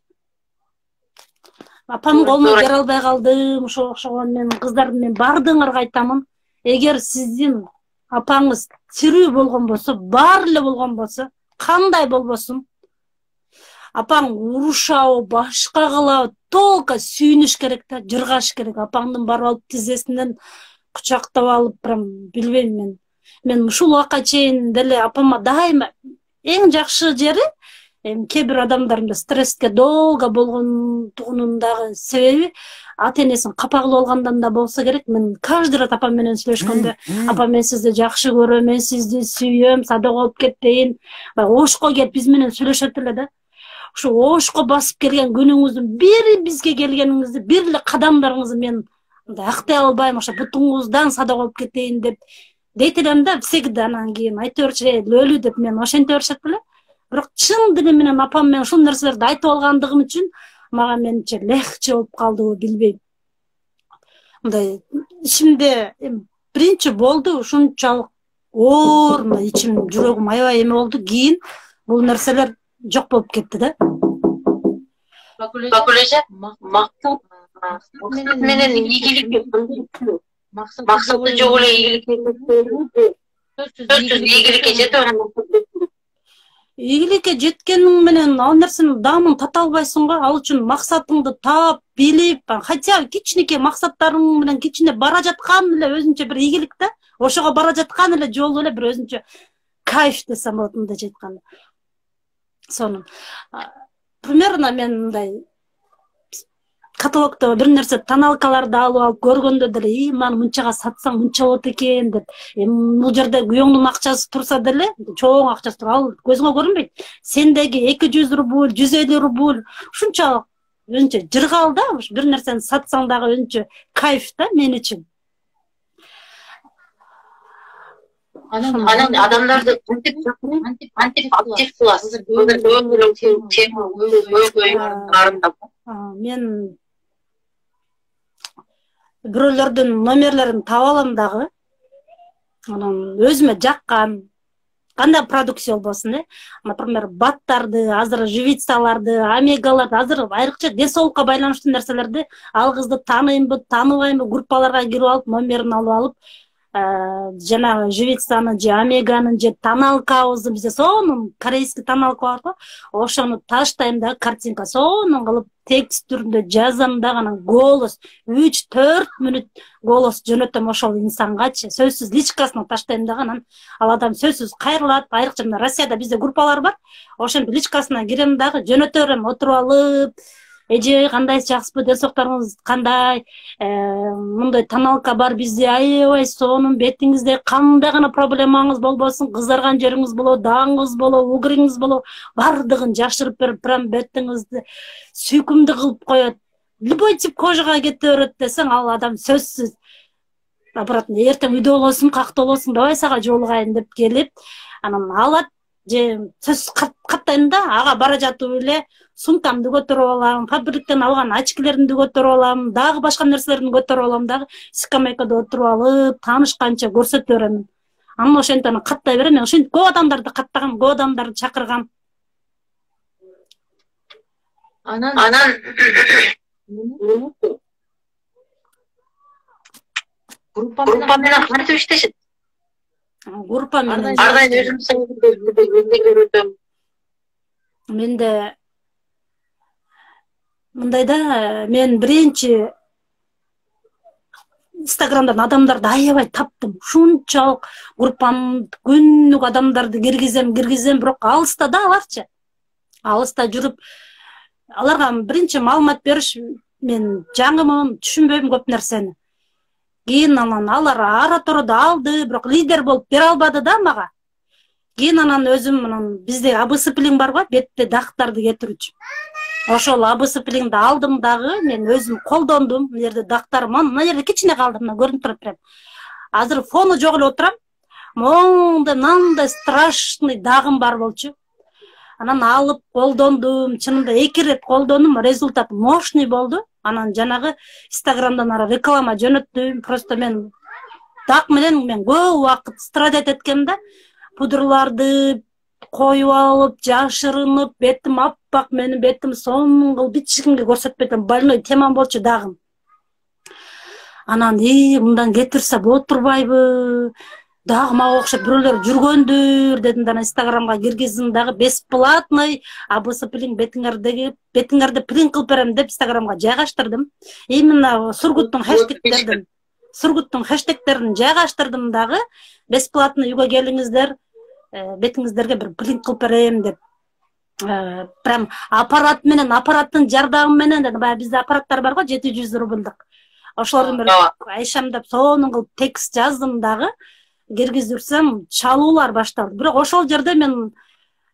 Апам колуна бере албай калдым, ошого окшогон мен кыздардын мен бардыгыңарга айтамын. Эгер сиздин апаңыз тирүү болгон болсо, бар эле болгон болсо, кандай болбосун, апаң урушабы, башка кылабы, толка сүйүнүш керек да, жыргаш керек. Апаңдын барып алып тизесинен кучактап алып, прям билбейм мен ушул убакка чейин деле апама дайыма эң жакшы жери, кээ бир адамдардын стресске долго болгондугунун дагы себеби ата энесин капа кылып алгандан да болсо керек. Мен каждый раз апам менен сүйлөшкөндө, апа мен сизди жакшы көрөм, мен сизди сүйөм, садак болуп кетейин, ошко келип биз менен сүйлөшөт эле да. Ушу ошко басып келген күнүңүздүн бир бизге келгениңизди, бир эле кадамдарыңызды мен актай албайм, ошо бутуңуздан садак болуп кетейин деп дейт элем да, всегда. Анан кийин айта берчи, өлүү деп мен ошенте беришет эле. Бирок чын дили менен апам мен ушул нерселерди айтып алгандыгым үчүн мага менче легче болуп калдыбы, билбейм. Мындай ичимде биринчи болду, ушунчалык оор, ичим, жүрөгүм аябай эме болду. Кийин бул нерселер жок болуп кетти да. Bakulaca maqsat menен ийгилик максаты жок эле ийгилик сөзсүз ийгиликке жетүү. Ийгиликке жеткениң менен ал нерсенин даамын тата албайсың го. Ал үчүн максатыңды таап, билип, хотя кичинекей максаттарың менен кичине бара жаткан эле өзүнчө бир ийгилик да. Ошого бара жаткан эле жол эле бир өзүнчө кайф десем болот мындай айтканда. Сонун. Примерно мен мындай каталогдо бир нерсе тоналкаларды алып көргөндө деле, маны мынчага сатсаң мынча болот экен деп. Бул жерде күйөөңдүн акчасы турса деле, чоң акчасы тур, ал көзүңө көрүнбөйт. Сендеги 200 рубль, 150 рубль, ушунчалык өзүнчө жыргал да, бир нерсени сатсаң дагы өзүнчө кайф да мен үчүн. Анан адамдарды актив кыласыз. Мен бирөөлөрдүн номерлерин таап алам дагы. Анан өзүмө жаккан кандай продукция болбосун, например, баттарды, азыр живицаларды, омегаларды, азыр айрыкча ден соолукка байланыштуу нерселерди ал кызды тааныймбы, тааныбаймбы, группаларга кирип алып, номерин алып, жанагы живицаны же омеганын же тоналкабызды бизде сонун корейский тоналка бар го, ошону таштайм да, картинка сонун кылып текст түрүндө жазам да, анан голос 3-4 мүнөт голос жөнөтөм ошол инсангачы, сөзсүз личкасына таштайм да, анан ал адам сөзсүз кайрылат. Айрыкча Россияда бизде группалар бар, ошонун личкасына кирем дагы, жөнөтө берем отуруп алып, эже кандай жакшысызбы, ден соолуктарыңыз кандай, мындай тоналка бар бизде, аябай сонун, бетиңизде кандай гана проблемаңыз болбосун, кызарган жериңиз болобу, дагыңыз болобу, угриңиз болобу, бардыгын жакшырып берип, прям бетиңизди сүйкүмдүү кылып коет. Любой тип кожага кете берет десең, ал адам сөзсүз аппаратында эртең үйдө болосуң, какта болосуң, давай сага жолугайын деп келип, анан алат, же сөз каттайм да, ага бара жатып эле сумкамды көтөрүп алам, фабриктен алган очкилеримди көтөрүп алам, дагы башка нерселерди көтөрүп алам дагы, скамейкада отуруп алып, таанышканча көрсөтө берем. Анан ошентип каттай берем. Мен ошентип көп адамдарды каттагам, көп адамдарды чакыргам. Анан группа менен кантип иштешет? Группа менен Ар дайым өзүм менде мындай да, мен биринчи Инстаграмдан адамдарды аябай таптым. Ушунчалык группам күнүк адамдарды киргизем, бирок алыста да аларчы. Алыста жүрүп, аларга биринчи маалымат бериш, мен жаңымын, түшүнбөйм көп нерсени. Кийин анан алар ара-тороду алды, бирок лидер болуп бере албады да мага. Кийин анан өзүм анан бизде абысыплин бар го, бетте дактарды кетирүүчү. Ошол абысыплиңди алдым дагы, мен өзүм колдондум. Мына жерде дактар, мына жерде кичине калды, мына көрүнүп турат прям. Азыр фону жок эле отурам. Мындай страшный дагым бар болчу. Анан алып колдондум, чынында 2 рет колдондум, результат мощный болду. Анан жанагы Инстаграмдан ара реклама жөнөттүм. Просто мен дак менен көп убакыт страдать эткем да. Пудрларды коюп алып, жашырынып, бетим аппак, менин бетим сонун кылып эч кимге көрсөтпөйтүм, больной темам болчу дагым. Анан мындан кетирсе болот турбайбы? Дагы мага окшоп бирөөлөр жүргөндүр дедим да, Инстаграмга киргиздим дагы, бесплатный абысыплин бетиңерде плин кылып берем деп Инстаграмга жайгаштырдым. Именно Сургуттун хэштегтерин жайгаштырдым дагы, бесплатный үйгө келиңиздер, бетиңиздерге бир плин кылып берем деп. Прям аппарат менен, аппараттын жардамы менен дедим. Баягы бизде аппараттар бар го, 700 рубльдык. Ошолордун бир айшам деп сонун кылып текст жаздым дагы. Киргизүрсөм, чалуулар башталды. Бирок ошол жерде мен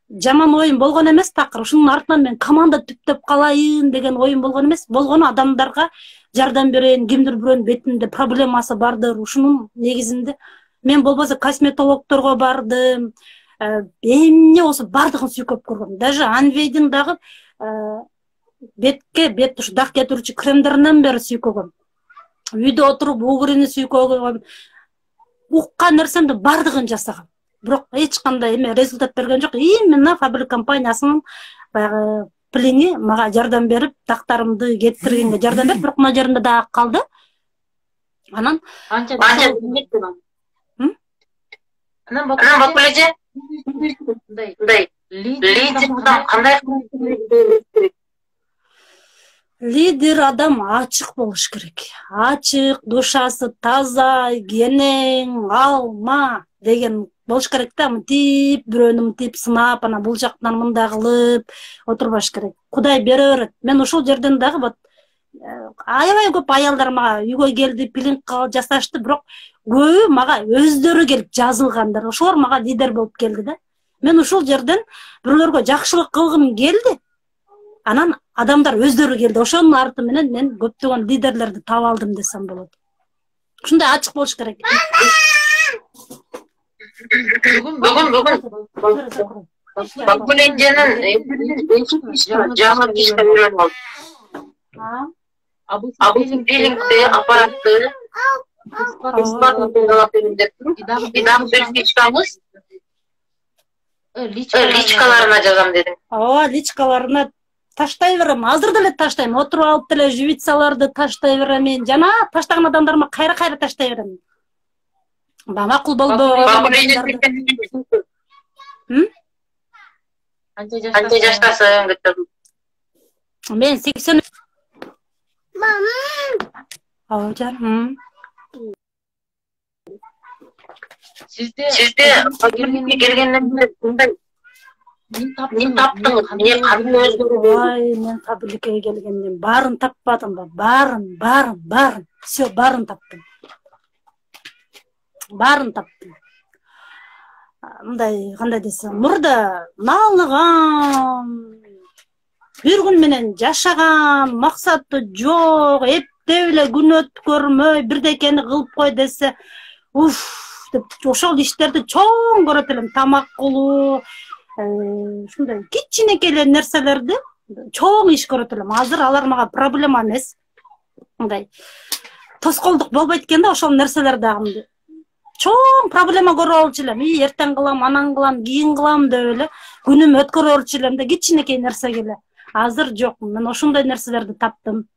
жаман оюм болгон эмес, такыр ушунун артынан мен команда түптөп калайын деген оюм болгон эмес. Болгону адамдарга жардам берейин, кимдир бирөөнүн бетинде проблемасы бардыр, ушунун негизинде. Мен болбосо косметологторго бардым. Эмне болсо бардыгын сүйкөп көргөм. Даже Анвейдин дагы бет ушу дак кетирүүчү кремдеринен бери сүйкөгөм. Үйдө отуруп угрини сүйкөгөм. Уккан нерсемди бардыгын жасагам. Бирок эч кандай эме результат берген жок. Именно фабрик компаниясынын баягы плини мага жардам берип, тактарымды кетиргенге жардам берип, бирок мына жеринде дагы калды. Анан Анча Анан бакылеже мындай лидер адам кандай керек? лидер адам ачык болуш керек. Ачык, душасы таза, кенең, алма деген болуш керек да. Мынтип бирөөнү мынтип сынап, ана бул жактан мындай кылып отурбаш керек. Кудай бере берет. Мен ушул жерден дагы вот аябай көп аялдар мага үйгө келди, пилинг жасашты, бирок көбү мага өздөрү келип жазылгандар. Ошолор мага лидер болуп келди да. Мен ушул жерден бирөөлөргө жакшылык кылгым келди. Анан адамдар өздөрү келди. Ошонун арты менен мен көптөгөн лидерлерди таап алдым десем болот. Ушундай ачык болуш керек. Бүгүн бакулеженин жаңы кишке үйрөнүп алды. Абы пилингди, аппаратты личкаларына жазам дедим. Ооба, личкаларына таштай берем. Азыр деле таштайм. Отуруп алып деле жубицаларды таштай берем. Жана таштаган адамдарыма кайра таштай берем. Макул болду. Канча жаштасың деп? Мен 80. Ооба жаным. Сизде келгенден бери мындай мен таптым, эмне кандай өзгөрүү? Ой, мен Кабиликке келгенден барын таппадым ба? Барын. Всё, барын таптым. Мындай, кандай десем, мурда наалыган, бир күн менен жашаган, максаты жок, эптеп эле күн өткөрмөй, бирдекени кылып кой десе, деп ошол иштерди чоң көрөт элем. Тамак кылуу, ушундай кичинекей эле нерселерди чоң иш көрөт элем. Азыр алар мага проблема эмес. Мындай тоскоолдук болбойт экен да, ошол нерселер дагы чоң проблема көрө алчу элем. Эртең кылам, анан кылам, кийин кылам деп эле күнүм өткөрө алчу элем да, кичинекей нерсеге эле. Азыр жок. Мен ошондой нерселерди таптым.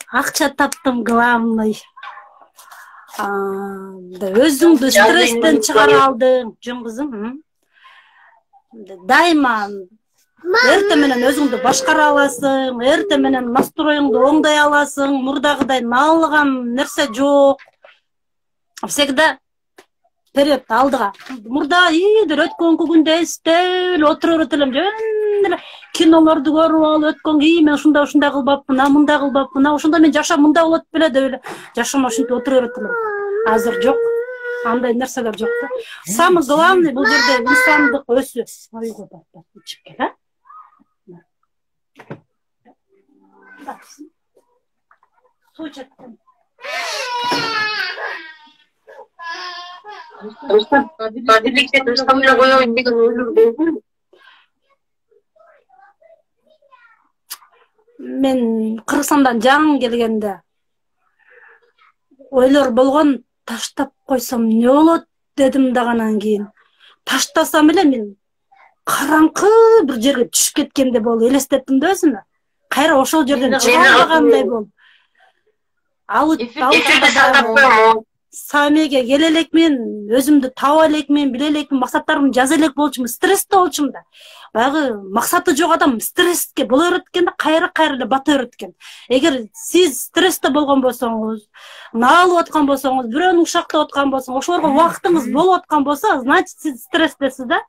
Акча таптым, главный. Өзүңдү стресстен чыгара алдың, жөн кызым. Дайыма эрте менен өзүңдү башкара аласың, эрте менен настроеңду оңдой аласың, мурдагыдай наалыган нерсе жок. Всегда вперед, алдыга. Мурда идир өткөнкү күндө эстеп эле отура берет элем, жөн эле кинолорду көрүп алып өткөн, мен ушундай кылбапмын, мындай кылбапмын, ошондо мен жашам мындай болот беле деп эле жашам ушинтип отура берет элем. Азыр жок. Андай нерселер жок да. Самый главный бул жерде инсандык өсүү. Ойго бар, ичип кел, а? Суу чектим. Кабиликте душман эле коёюн деген ойлор болду. Мен Кыргызстандан жаңы келгенде ойлор болгон, таштап койсом эмне болот дедим даганан кийин. Таштасам эле мен караңкы бир жерге түшүп кеткенде болуп элестеттим да өзүмө. Кайра ошол жерден чыга албагандай болуп. Самиге келе элекмин, өзүмдү таба элекмин, биле элекмин, максаттарымды жаза элек болчумун, стрессте болчумун да. Баягы максаты жок адам стресске боло берет экен да, кайра эле бата берет экен. Эгер сиз стрессте болгон болсоңуз, наалып аткан болсоңуз, бирөөнү ушактап аткан болсоңуз, ошолорго убактыңыз болуп аткан болсо, значит сиз стресстесиз да.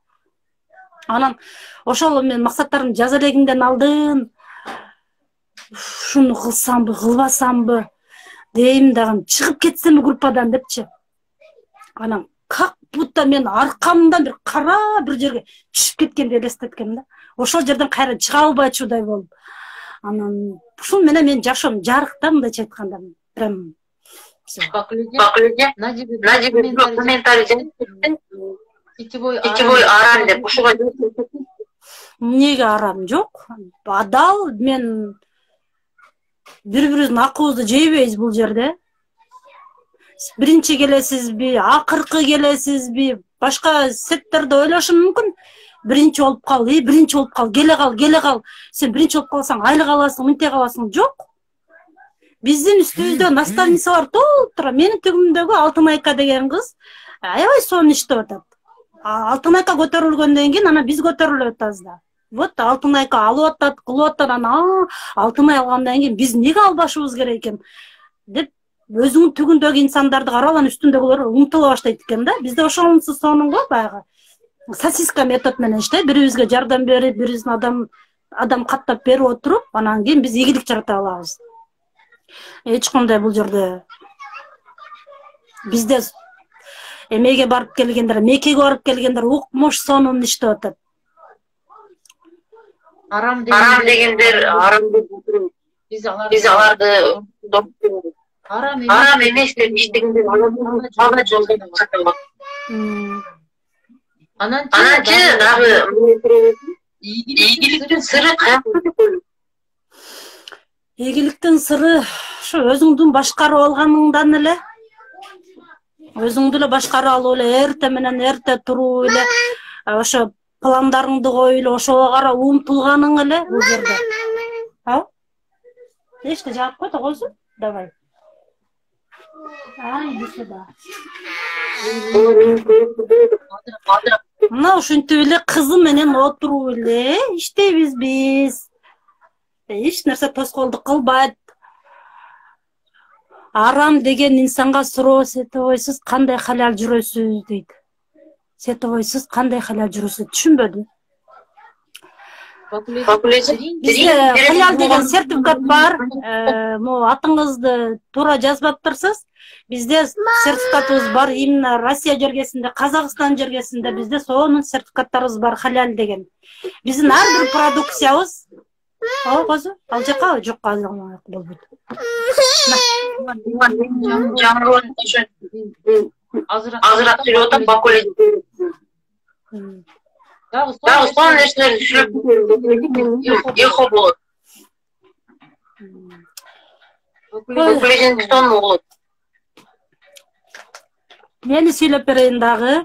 Анан ошол мен максаттарымды жаза элегимден алдын, ушуну кылсамбы, кылбасамбы дейм дагы, чыгып кетсемби группадан депчи. Анан как будто мен аркамдан бир кара бир жерге түшүп кеткенди элестеткем да. Ошол жерден кайра чыга албайчудай болуп. Анан ушул менен мен жашоом жарык да, мындайча айтканда. Прям Бакылеже Надиб комментарий жазып, сетевой арам деп ушуга эмнеге арам жок? Адал мен бири-бирибиздин акыбызды жейбейбиз бул жерде. Биринчи келесизби, акыркы келесизби, башка сеттерде ойлошум мүмкүн. биринчи болуп кал, биринчи болуп кал, келе кал. Сен биринчи болуп калсаң айлык аласың, мынтек аласың. Жок. Биздин үстүбүздө наставницалар толуп турат. Менин төгүмдөгү Алтынайка деген кыз аябай сонун иштеп атат. Алтынайка көтөрүлгөндөн кийин анан биз көтөрүлүп атабыз да. Вот Алтынайка алып атат, кылып атат, анан Алтынай алгандан кийин биз эмнеге албашыбыз керек экен деп өзүнүн түгүндөгү инсандарды карап анан үстүндөгүлөр умтула баштайт экен да. Бизде ошонусу сонун го, баягы сосиска метод менен иштейт. Бирибизге жардам берип, бирибиздин адам каттап берип отуруп, анан кийин биз ийгилик жарата алабыз. Эч кандай бул жерде бизде эмеге барып келгендер, Меккеге барып келгендер укмуш сонун иштеп атат. Арам Арам дегендер арам деп отуруп, биз биз аларды арам эмес деп иштегендер ала жолдон чакырбак. Ананчы дагы ийгиликтин сыры каякта деп ойлойм. Ийгиликтин сыры ошо өзүңдүн башкарып алганыңдан эле. Өзүңдү эле башкарып алып эле эрте менен эрте туруп эле ошо пландарыңды коюп эле ошого карап умтулганың эле бул жерде. Эшикти жаап кой, тогосу. Давай. Иди сюда. Мына ушинтип эле кызы менен отуруп эле иштейбиз биз. Эч нерсе тоскоолдук кылбайт. Арам деген инсанга суроо, сетебойсуз кандай халал жүрөсүз дейт. Сетебойсуз кандай халал жүрөсүз, түшүнбөдүм. Бизде халал деген сертификат бар. Могу атыңызды туура жазбаптырсыз. Бизде сертификатыбыз бар. Именно Россия жергесинде, Казакстан жергесинде бизде сонун сертификаттарыбыз бар халал деген. Биздин ар бир продукциябыз козу, ал жака жок болбойт. Азыраак сүйлөп атам, бакуле. Дагы сонун нерселерди сүйлөп эхо болот. Бакуледен сонун болот. Мени сүйлөп берейин дагы.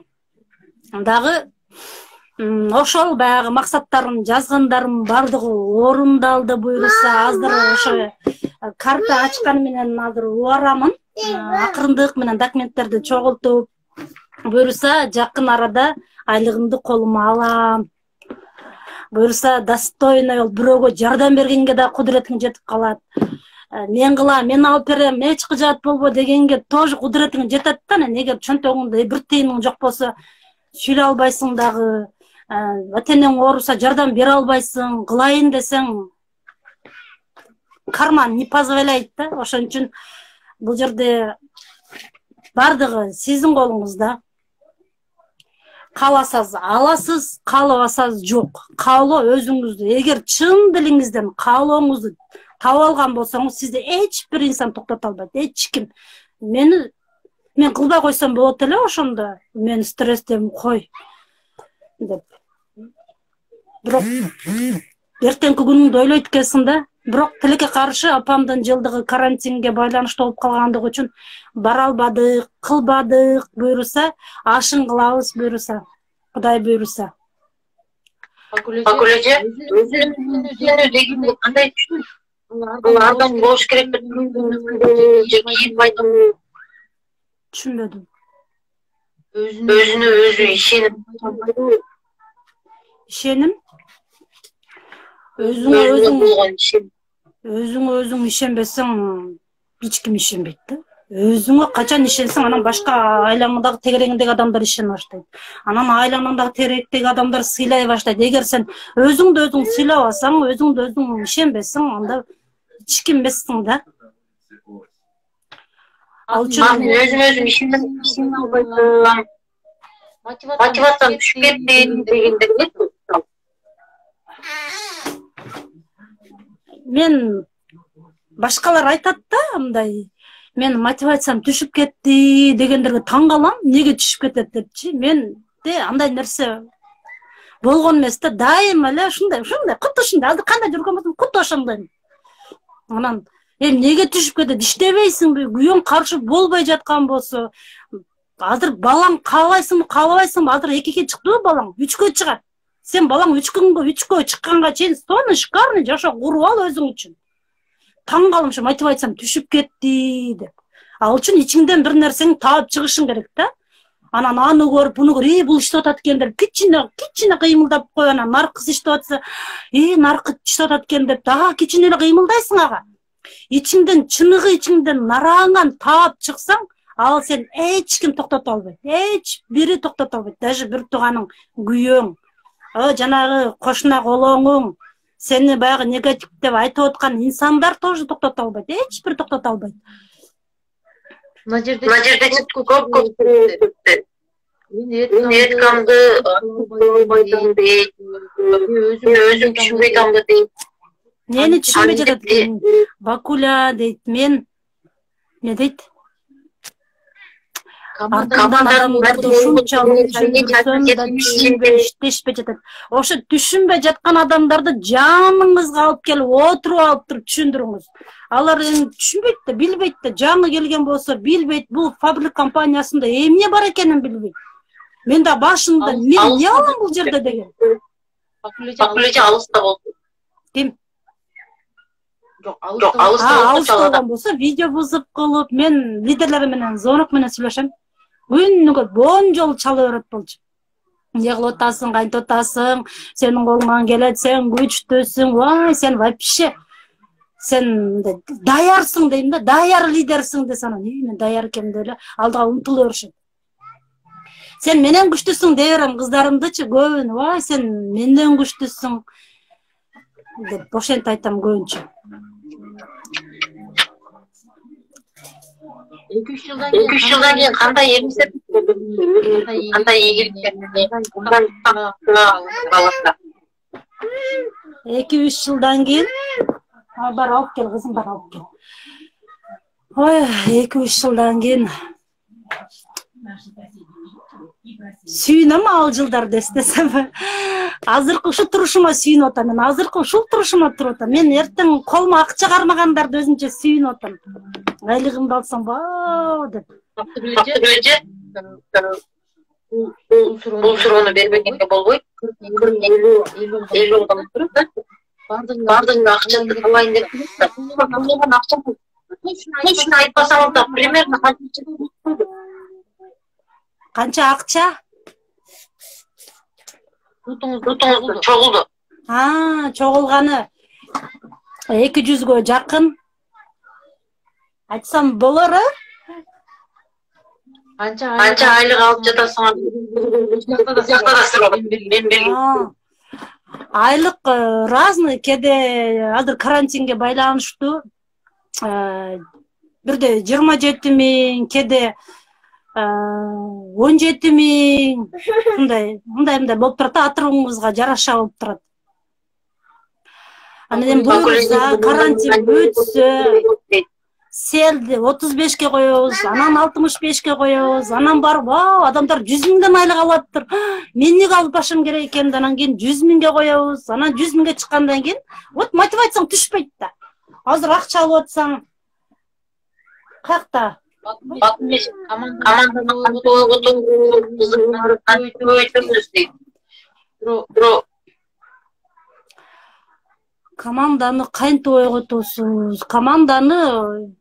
Ошол баягы максаттарым, жазгандарым бардыгы орундалды буюрса, азыр ошо карта ачкан менен азыр убарамын. Акырындык менен документтерди чогултуп, буюрса жакын арада айлыгымды колума алам. Буюрса достойный бирөөгө жардам бергенге да кудуретиң жетип калат. Мен кылам, мен алып берем, эч кыжаат болбо дегенге тоже кудуретиң жетет да. Эгер чөнтөгүңдө бир тыйының жок болсо, сүйлөй албайсың дагы. Ата-энең ооруса жардам бере албайсың, кылайын десең карман не позволяет да. Ошон үчүн бул жерде бардыгы сиздин колуңузда. Кааласаңыз аласыз, каалабасаңыз жок. Каалоо өзүңүздү. Эгер чын дилиңизден каалооңузду таап алган болсоңуз, сизди эч бир инсан токтото албайт, эч ким. Мен кылбай койсом болот эле ошондо. Мен стресстем кой деп. Бирок эртеңки күнүңдү ойлойт экенсиң да. Бирок тилекке каршы апамдын жылдыгы карантинге байланыштуу болуп калгандыгы үчүн бара албадык, кылбадык. Буюрса, ашын кылабыз буюрса, Кудай буюрса. Бакулеже өзүнүн дегенди кандай түшүнөт? Алардан болуш керек деп түшүнбөдүм. Өзүнө өзү ишенип. Ишеним? Өзүңө өзүң ишенбесең, эч ким ишенбейт да. Өзүңө качан ишенсең, анан башка айлаңдагы тегерегиңдеги адамдар ишене баштайт. Анан айлаңдагы тегеректеги адамдар сыйлай баштайт. Эгер сен өзүңдү өзүң сыйлабасаң, өзүңдү өзүң ишенбесең, анда эч ким эмессиң да. Ал үчүн мен өзүмө өзүм ишене албайсың. Мотивациям түшүп кетти дегендер нет. Мен башкалар айтат да, мындай, мен мотивациям түшүп кетти дегендерге таң калам, неге түшүп кетет депчи. Менде андай нерсе болгон эмес да, дайыма эле ушундай, куту ушундай, азыр кандай жүргөн болсом, куту ошондой. Анан неге түшүп кетет, иштебейсиңби, күйөөң каршы болбой жаткан болсо, азыр балаң каалайсыңбы, каалабайсыңбы, азыр 2-ге чыктыбы балаң, 3-кө чыгат. Сен балаң 3 күнгө чыкканга чейин соны шикарный жашоо куруп ал өзүң үчүн. Таң калымчы мотивациям түшүп кетти деп. Ал үчүн ичиңден бир нерсени таап чыгышың керек да. Анан аны көрүп, буну көрүп, бул иштеп атат экен деп, кичине кыймылдап кой, анан наркыз иштеп атса, наркы иштеп атат экен деп, дагы кичине кыймылдайсың ага. Ичиңден чыныгы ичиңден нараңан таап чыксаң, ал сен эч ким токтото албайт. Эч бири токтото албайт. Даже бир тууганың, күйөөң, жанагы кошуна колоңуң, сени баягы негатив деп айтып аткан инсандар тоже токтото албайт. Эч бир токтото албайт. Мына жерде көп мен эткамды дейт. Өзүм түшүнбөй атам дейт. Нени түшүнбөй жатат экен? Бакуля дейт, мен не дейт? Артымдан адамдарды ушунчалык түшүндүрсөм да түшүнбөй иштешпей жатат. Ошо түшүнбөй жаткан адамдарды жаныңызга алып келип отуруп туруп түшүндүрүңүз. Алар түшүнбөйт да, билбейт да, жаңы келген болсо билбейт, бул фабрик компаниясында эмне бар экенин билбейт. Мен да башында мен не алам бул жерде деген. Бакулечи алыста болду. Ким? Жок, алыста болгон болсо видео бузуп кылып, мен лидерлер менен звонок менен сүйлөшөм. Күнүгө 10 жолу чала берет болчу. Эмне кылып атасың, кантип атасың, сенин колуңан келет, сен күчтүүсүң, вай, сен вообще сен даярсың дейм да, даяр лидерсиң десе анан, мен даяр экенмин деп эле алдыга умтула беришет. Сен менен күчтүүсүң дей берем кыздарымдычы көбүн, вай, сен менден күчтүүсүң деп ошентип айтам көбүнчө. 2-3 жылдан кийин кандай элестет, кандай ийгиликтерди, каласа. 2-3 жылдан кийин бар алып кел кызым, бар алып кел. Ой, 2-3 жылдан кийин сүйүнөм ал жылдарды эстесем. Азыркы ушул турушума сүйүнүп атам. Мен азыркы ушул турушума туруп атам. Мен эртең колума акча кармагандарды өзүнчө сүйүнүп атам. Айлыгымды алсам баа деп. Бул суроону бербегенге болбойт. 50 адам туруп да. Бардыгына акчаны алайын деп турат. Эч айтпасаңыз да примерно канча акча? Утуңуз чогулду. Чогулганы 200гө жакын. Айтсам болор, Канча айлык алып жатасың? Айлык разный, кеде азыр карантинге байланыштуу. Бирде 27 миң, кеде 17 миң, мындай болуп турат, атырыбыңызга жараша болуп турат. Анан буюрса карантин бүтсө, селди 35ке коебуз, анан 65ке коебуз, анан барып, адамдар 100 миңден айлык алыптыр. Мен эмне алып башым керек экен, анан кийин 100 миңге коебуз, анан 100 миңге чыккандан кийин, вот мотивацияң түшпөйт да. Азыр акча алып атсаң, каякта? Команданы кантип ойготосуз? Команданы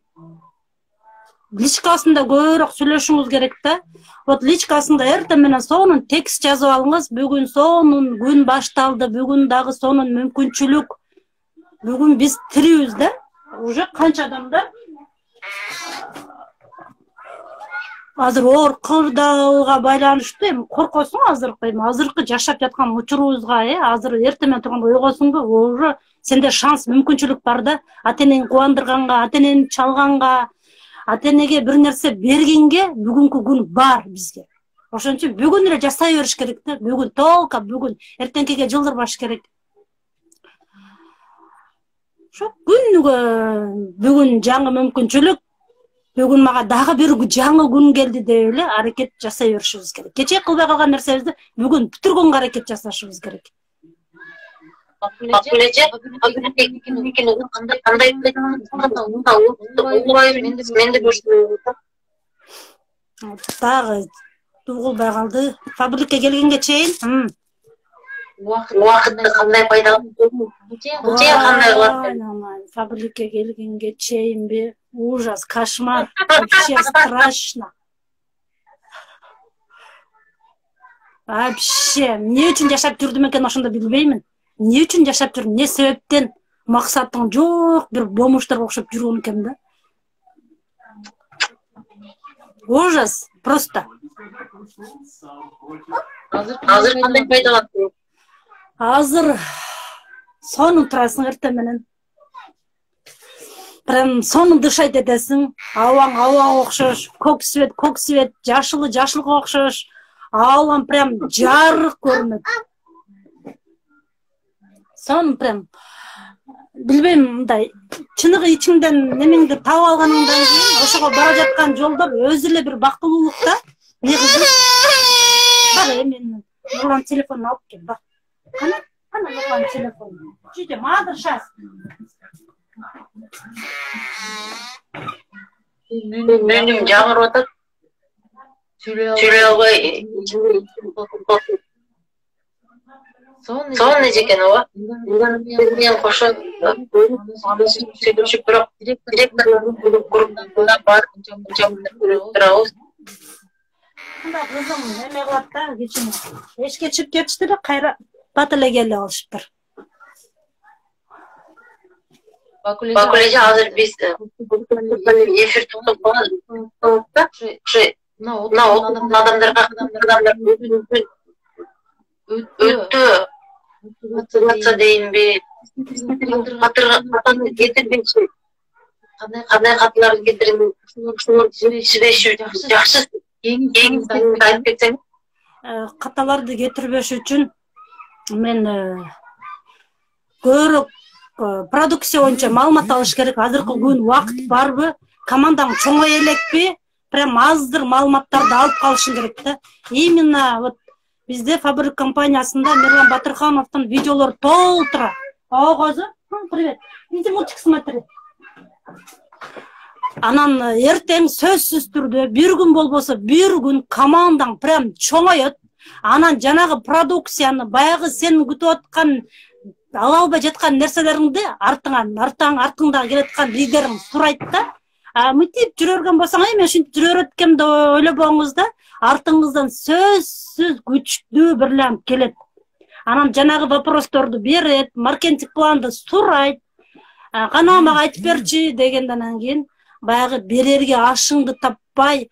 личкасында көбүрөөк сүйлөшүңүз керек да. Вот личкасында эртең менен сонун текст жазып алыңыз. Бүгүн сонун күн башталды, бүгүн дагы сонун мүмкүнчүлүк. Бүгүн биз тирибиз да. Уже канча адамдар азыр оор кырдаалга байланыштуу эми коркосуң азыркы жашап жаткан учурубузга, азыр эртең менен турганда ойгосуңбу, уже сенде шанс, мүмкүнчүлүк бар да. Ата-энени кубандырганга, ата-энени чалганга, ата-энеге бир нерсе бергенге бүгүнкү күн бар бизге. Ошон үчүн бүгүн эле жасай бериш керек да. Бүгүн толка бүгүн, эртеңкиге жылдырбаш керек. Ошо күнүгө бүгүн жаңы мүмкүнчүлүк, бүгүн мага дагы бир жаңы күн келди деп эле аракет жасай беришибиз керек. Кечээ кылбай калган нерсебизди бүгүн бүтүргөнгө аракет жасашыбыз керек. Дагы угулбай калды. Фабрикке келгенге чейин Уақытты қандай пайдаланып, сен қандай қыласың? Фабрикаға келгенге чейин бе? Ужас, кошмар, вообще страшно. Вообще, не үчүн жашап жүрдүм экен ошондо билбеймин. Не үчүн жашап жүрдүм, не себептен, максатың жок, бир бомуштарга окшоп жүргөм экен да. Ужас, просто. Азыр қандай пайдалансың? Азыр сонун турасың эртең менен. Прям сонун дышать этесиң. Абаң окшош, көк свет, жашылга окшош. Алам прям жарык көрүнөт. Сон прям билбейм, мындай чыныгы ичиңден немеңди таап алганыңдан кийин ошого бара жаткан жолдо өзү эле бир бактылуулук да. Негизи мен Нурлан телефонун алып кел, бак. Кана Нурлан телефон. Жүйдө мадыр шас. Үнүм жаңырып атат. Сүйлөй албай. Сон неже экен ооба? Мен кошо сүйлөшүп бирок директордун группасына барып турабыз. Мында кызым эме кылат да, кечине. Эшикке чыгып кетишти да, кайра бат эле келип алышыптыр. Бакулеже азыр биз эфир токтоп калат да. Мына окуган адамдарга өттү мотивация дейинби, катырга кетирбейчи, кандай катыларды кетирин, сүйлөшүү жакшы. Айтып кетсең? Каталарды кетирбеш үчүн мен көбүрөөк продукция боюнча маалымат алыш керек. Азыркы күн убакыт барбы? Командаң чоңое элекпи? Прям аздыр маалыматтарды алып калышың керек да. Именно вот бизде фабрик компаниясында Мирлан Батырхановдун видеолору толтура. Козу, привет. Иди мультик смотри. Анан эртең сөзсүз түрдө бир күн болбосо бир күн командаң прям чоңоет. Анан жанагы продукцияны баягы сен күтүп аткан ала албай жаткан нерселериңди артыңда келаткан лидериң сурайт да. Мынтип жүрө берген болсаң, мен ушинтип жүрө берет экем деп ойлобоңуз да, артыңыздан сөзсүз күчтүү бирлер келет. Анан жанагы вопросторду берет, маркетинг планды сурайт. Кана мага айтып берчи дегенден кийин баягы берерге ашыңды таппай,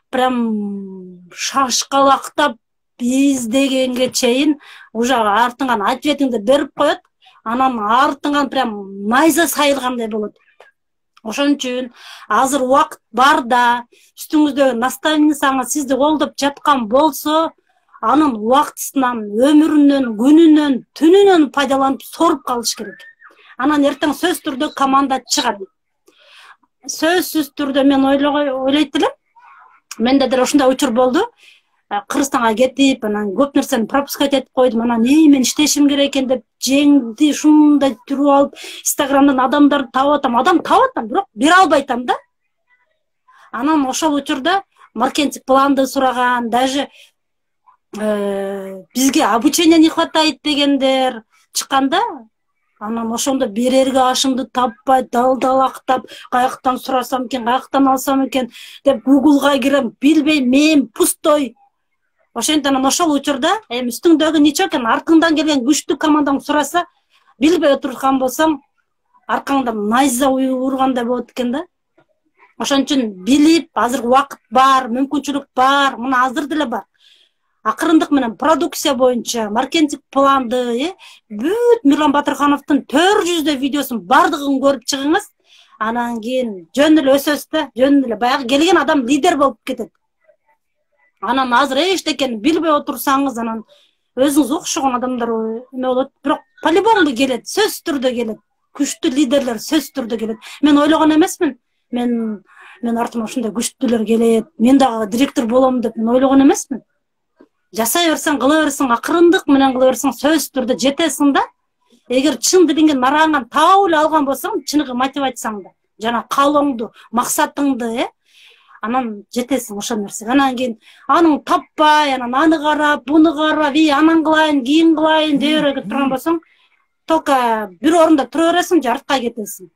прям шашкалактап издегенге чейин уже артыңан ответиңди берип коет. Анан артыңан прям найза сайылгандай болот. Ошон үчүн азыр убакыт бар да, үстүңүздөгү наставницаңыз сизди колдоп жаткан болсо, анын убактысынан, өмүрүнөн, күнүнөн, түнүнөн пайдаланып соруп калыш керек. Анан эртең сөз түрдө команда чыгат. Сөзсүз түрдө мен ойлойт элем. Менде деле ушундай учур болду. Кыргызстанга кетип, анан көп нерсени пропускать этип койдум. Анан мен иштешим керек экен деп жеңди ушундай түрүп алып, Инстаграмдан адамдарды таап атам, бирок бере албай атам да. Анан ошол учурда маркетинг планды сураган, даже бизге обучение не хватает дегендер чыкканда, анан ошондо берерге ашымды таппай, далдалактап, каяктан сурасам экен, каяктан алсам экен деп Google'га кирем, билбейм, мен пустой. Ошентип анан ошол учурда үстүңдөгү нече экен, артыңдан келген күчтүү командаң сураса, билбей отурган болсаң, аркаңдан найза ургандай болот экен да. Ошон үчүн билип, азыр убакыт бар, мүмкүнчүлүк бар, мына азыр деле бар. Акырындык менен продукция боюнча маркетинг планды, бүт Мирлан Батырхановдун 400 видеосун бардыгын көрүп чыгыңыз. Анан кийин жөн эле өсөсүз да, жөн эле баягы келген адам лидер болуп кетет. Анан азыр эчтекени билбей отурсаңыз, анан өзүңүз окшогон адамдар эме болот, бирок по-любому келет, сөзсүз түрдө келет. Күчтүү лидерлер сөзсүз түрдө келет. Мен ойлогон эмесмин. Мен артыма ушундай күчтүүлөр келет, мен дагы директор болом деп мен ойлогон эмесмин. Жасай берсең, кыла берсең, акырындык менен кыла берсең, сөзсүз түрдө жетесиң да. Эгер чын дилиңден нараңан таап эле алган болсоң, чыныгы мотивацияңды, жана каалооңду, максатыңды, анан жетесиң ошол нерсеге. Анан кийин анын таппай, анан аны карап, буну карап, анан кылайын, кийин кылайын деп өрөгөт турган болсоң, только бир орунда тура бересиң, артка кетесиң.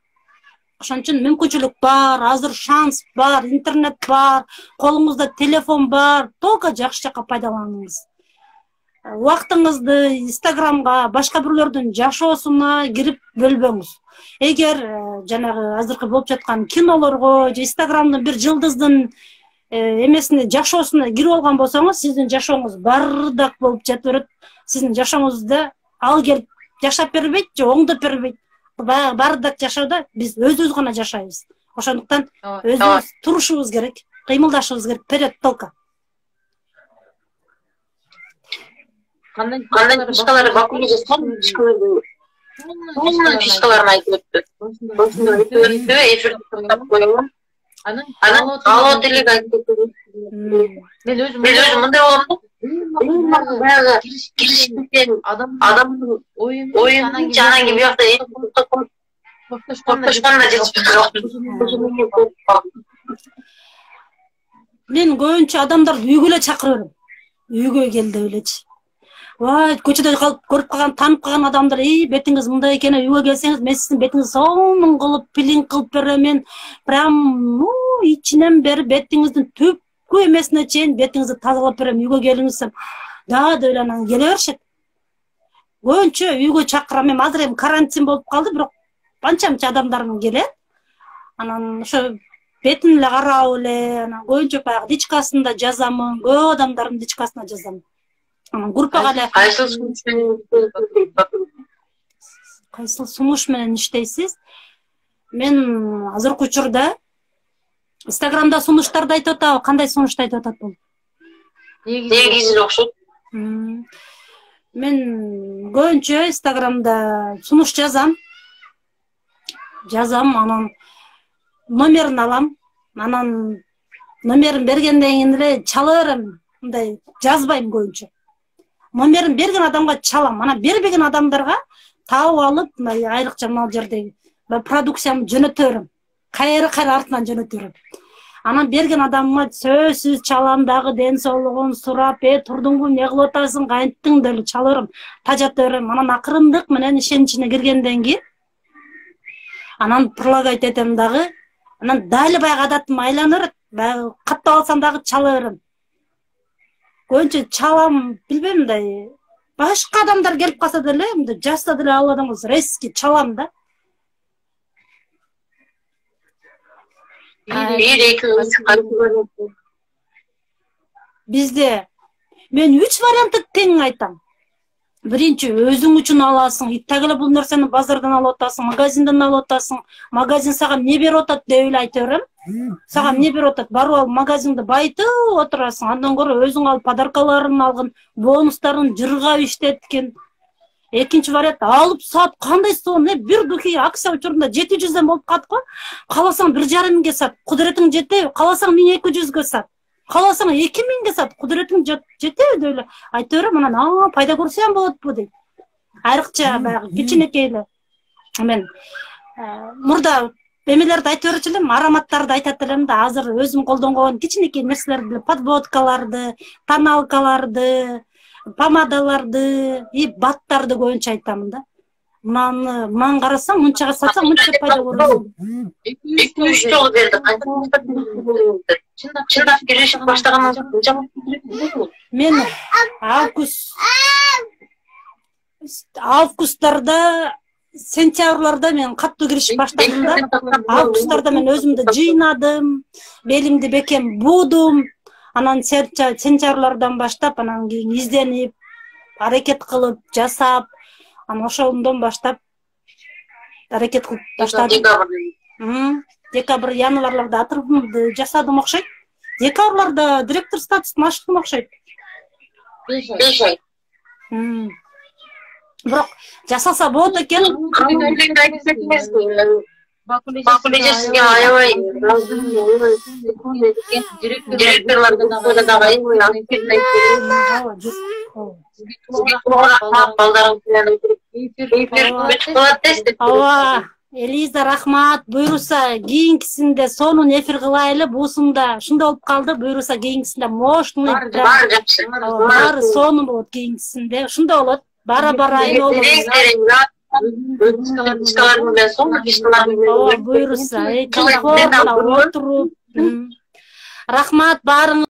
Ошон үчүн мүмкүнчүлүк бар, азыр шанс бар, интернет бар, колуңузда телефон бар, только жакшы жакка пайдаланыңыз. Убактыңызды Инстаграмга, башка бирлөрдүн жашоосуна кирип бөлбөңүз. Эгер жанагы азыркы болуп жаткан кинолорго же Инстаграмдын бир жылдыздын эмесине жашоосуна кирип алган болсоңуз, сиздин жашооңуз бардак болуп жата берет. Сиздин жашооңузда ал келип жашап бербейт же оңдоп бербейт. Бардак жашоодо биз өзүбүз гана жашайбыз. Ошондуктан өзүбүз турушубуз керек, кыймылдашыбыз керек. Вперед толка. Кандай фишкалары Бакуге жазган фишкаларын айтып өттү. Өттү, эфирди токтоп коюлган. Анан алоо делег айтып өттү. Мен өзүм мындай болом да. Баягы киришиптен адамдын оюн анан кийин биякта токтошконда жетишпей калат. Мен көбүнчө адамдарды үйгө эле чакыра берем. Үйгө кел деп элечи. Көчөдө калып көрүп калган, таанып калган адамдар, бетиңиз мындай экен, үйгө келсеңиз, мен сиздин бетиңизди сонун кылып, пилинг кылып берем. Прям ичинен бери бетиңиздин түпкү эмесине чейин бетиңизди тазалап берем. Үйгө келиңиз десем, да деп эле анан келе беришет. Көбүнчө үйгө чакырам. Мен азыр эми карантин болуп калды, бирок анча-мынча адамдарым келет. Анан ошо бетин эле карап эле, анан көбүнчө баягы дичкасында жазамын, көп адамдардын дичкасына жазамын. Группага эле кайсыл сунуш менен иштейсиз? Мен азыркы учурда Инстаграмда сунуштарды айтып атабы, кандай сунушту айтып атат бул? Негизи окшойт. Мен көбүнчө Инстаграмда сунуш жазам, анан номерин алам, анан номерин бергенден кийин эле чала берем, мындай жазбайм көбүнчө. Номерин берген адамга чалам, анан бербеген адамдарга таап алып, мындай айрыкча мына жердеги продукциямды жөнөтө берем. Кайра артынан жөнөтө берем. Анан берген адамыма сөзсүз чалам, дагы ден соолугун сурап, турдуңбу, эмне кылып атасың, кантиң деп эле чала берем, тажата берем. Анан акырындык менен ишеничине киргенден кийин анан прилагать этем дагы, анан дали баягы адатым айлана берет, баягы каттап алсам дагы чала берем. Көбүнчө чалам, билбейм, мындай башка адамдар келип калса деле, мындай жазса деле ал адамга резкий чалам да. Бизде мен 3 вариантты тең айтам. Биринчи, өзүң үчүн аласың, иттак эле бул нерсени базардан алып атасың, магазинден алып атасың, магазин сага эмне берип атат деп эле айта берем. Сага эмне берип атат, барып алып магазинди байытып отурасың, андан көрө өзүң алып подаркаларын алгын, бонустарын жыргап иштеткин. Экинчи вариант, алып сат, кандай сон, бир духи акция учурунда 700ден болуп калат го. Каласаң 1,5 миңге сат, кудуретиң жетеби? Каласаң 1200гө сат. Каласаң 2000гө сат, кудуретиң жетеби деп эле айта берем. Анан пайда көрсөм болотпу дейт. Айрыкча баягы кичинекей эле. Мен мурда эмелерди айтып берчү элем, ароматтарды айтат элем да, азыр өзүм колдонгон кичинекей нерселерди, подводкаларды, тоналкаларды, помадаларды, баттарды көбүнчө айтамын да. Мынаны карасаң, мынчага сатсаң, мынча пайда көрөсүң. 2-3 жолу берди. Чындап киришип баштагандан соң мен августтарда, сентябрларда мен каттуу киришип баштадым да. Августтарда мен өзүмдү жыйнадым, белимди бекем будум. Анан сентябрлардан баштап, анан кийин изденип, аракет кылып, жасап, анан ошондон баштап аракет кылып баштадым. Декабрь, январларда отрывымды жасадым окшойт. Декабрларда директор статусун ачтым окшойт. 5 ай. Бирок жасалса болот экен. Бакулеже сизге аябай директорлордун дагы Элиза, рахмат. Буюрса кийинкисинде сонун эфир кылайлы. Буусунда ушундай болуп калды. Буюрса кийинкисинде мощный Баары жакшы. баары сонун болот кийинкисинде. Ушундай болот. Бара айыл болот. Кишкалар менен соңку кишкалар менен Буюрса телефонда отуруп. Рахмат баарыңызга.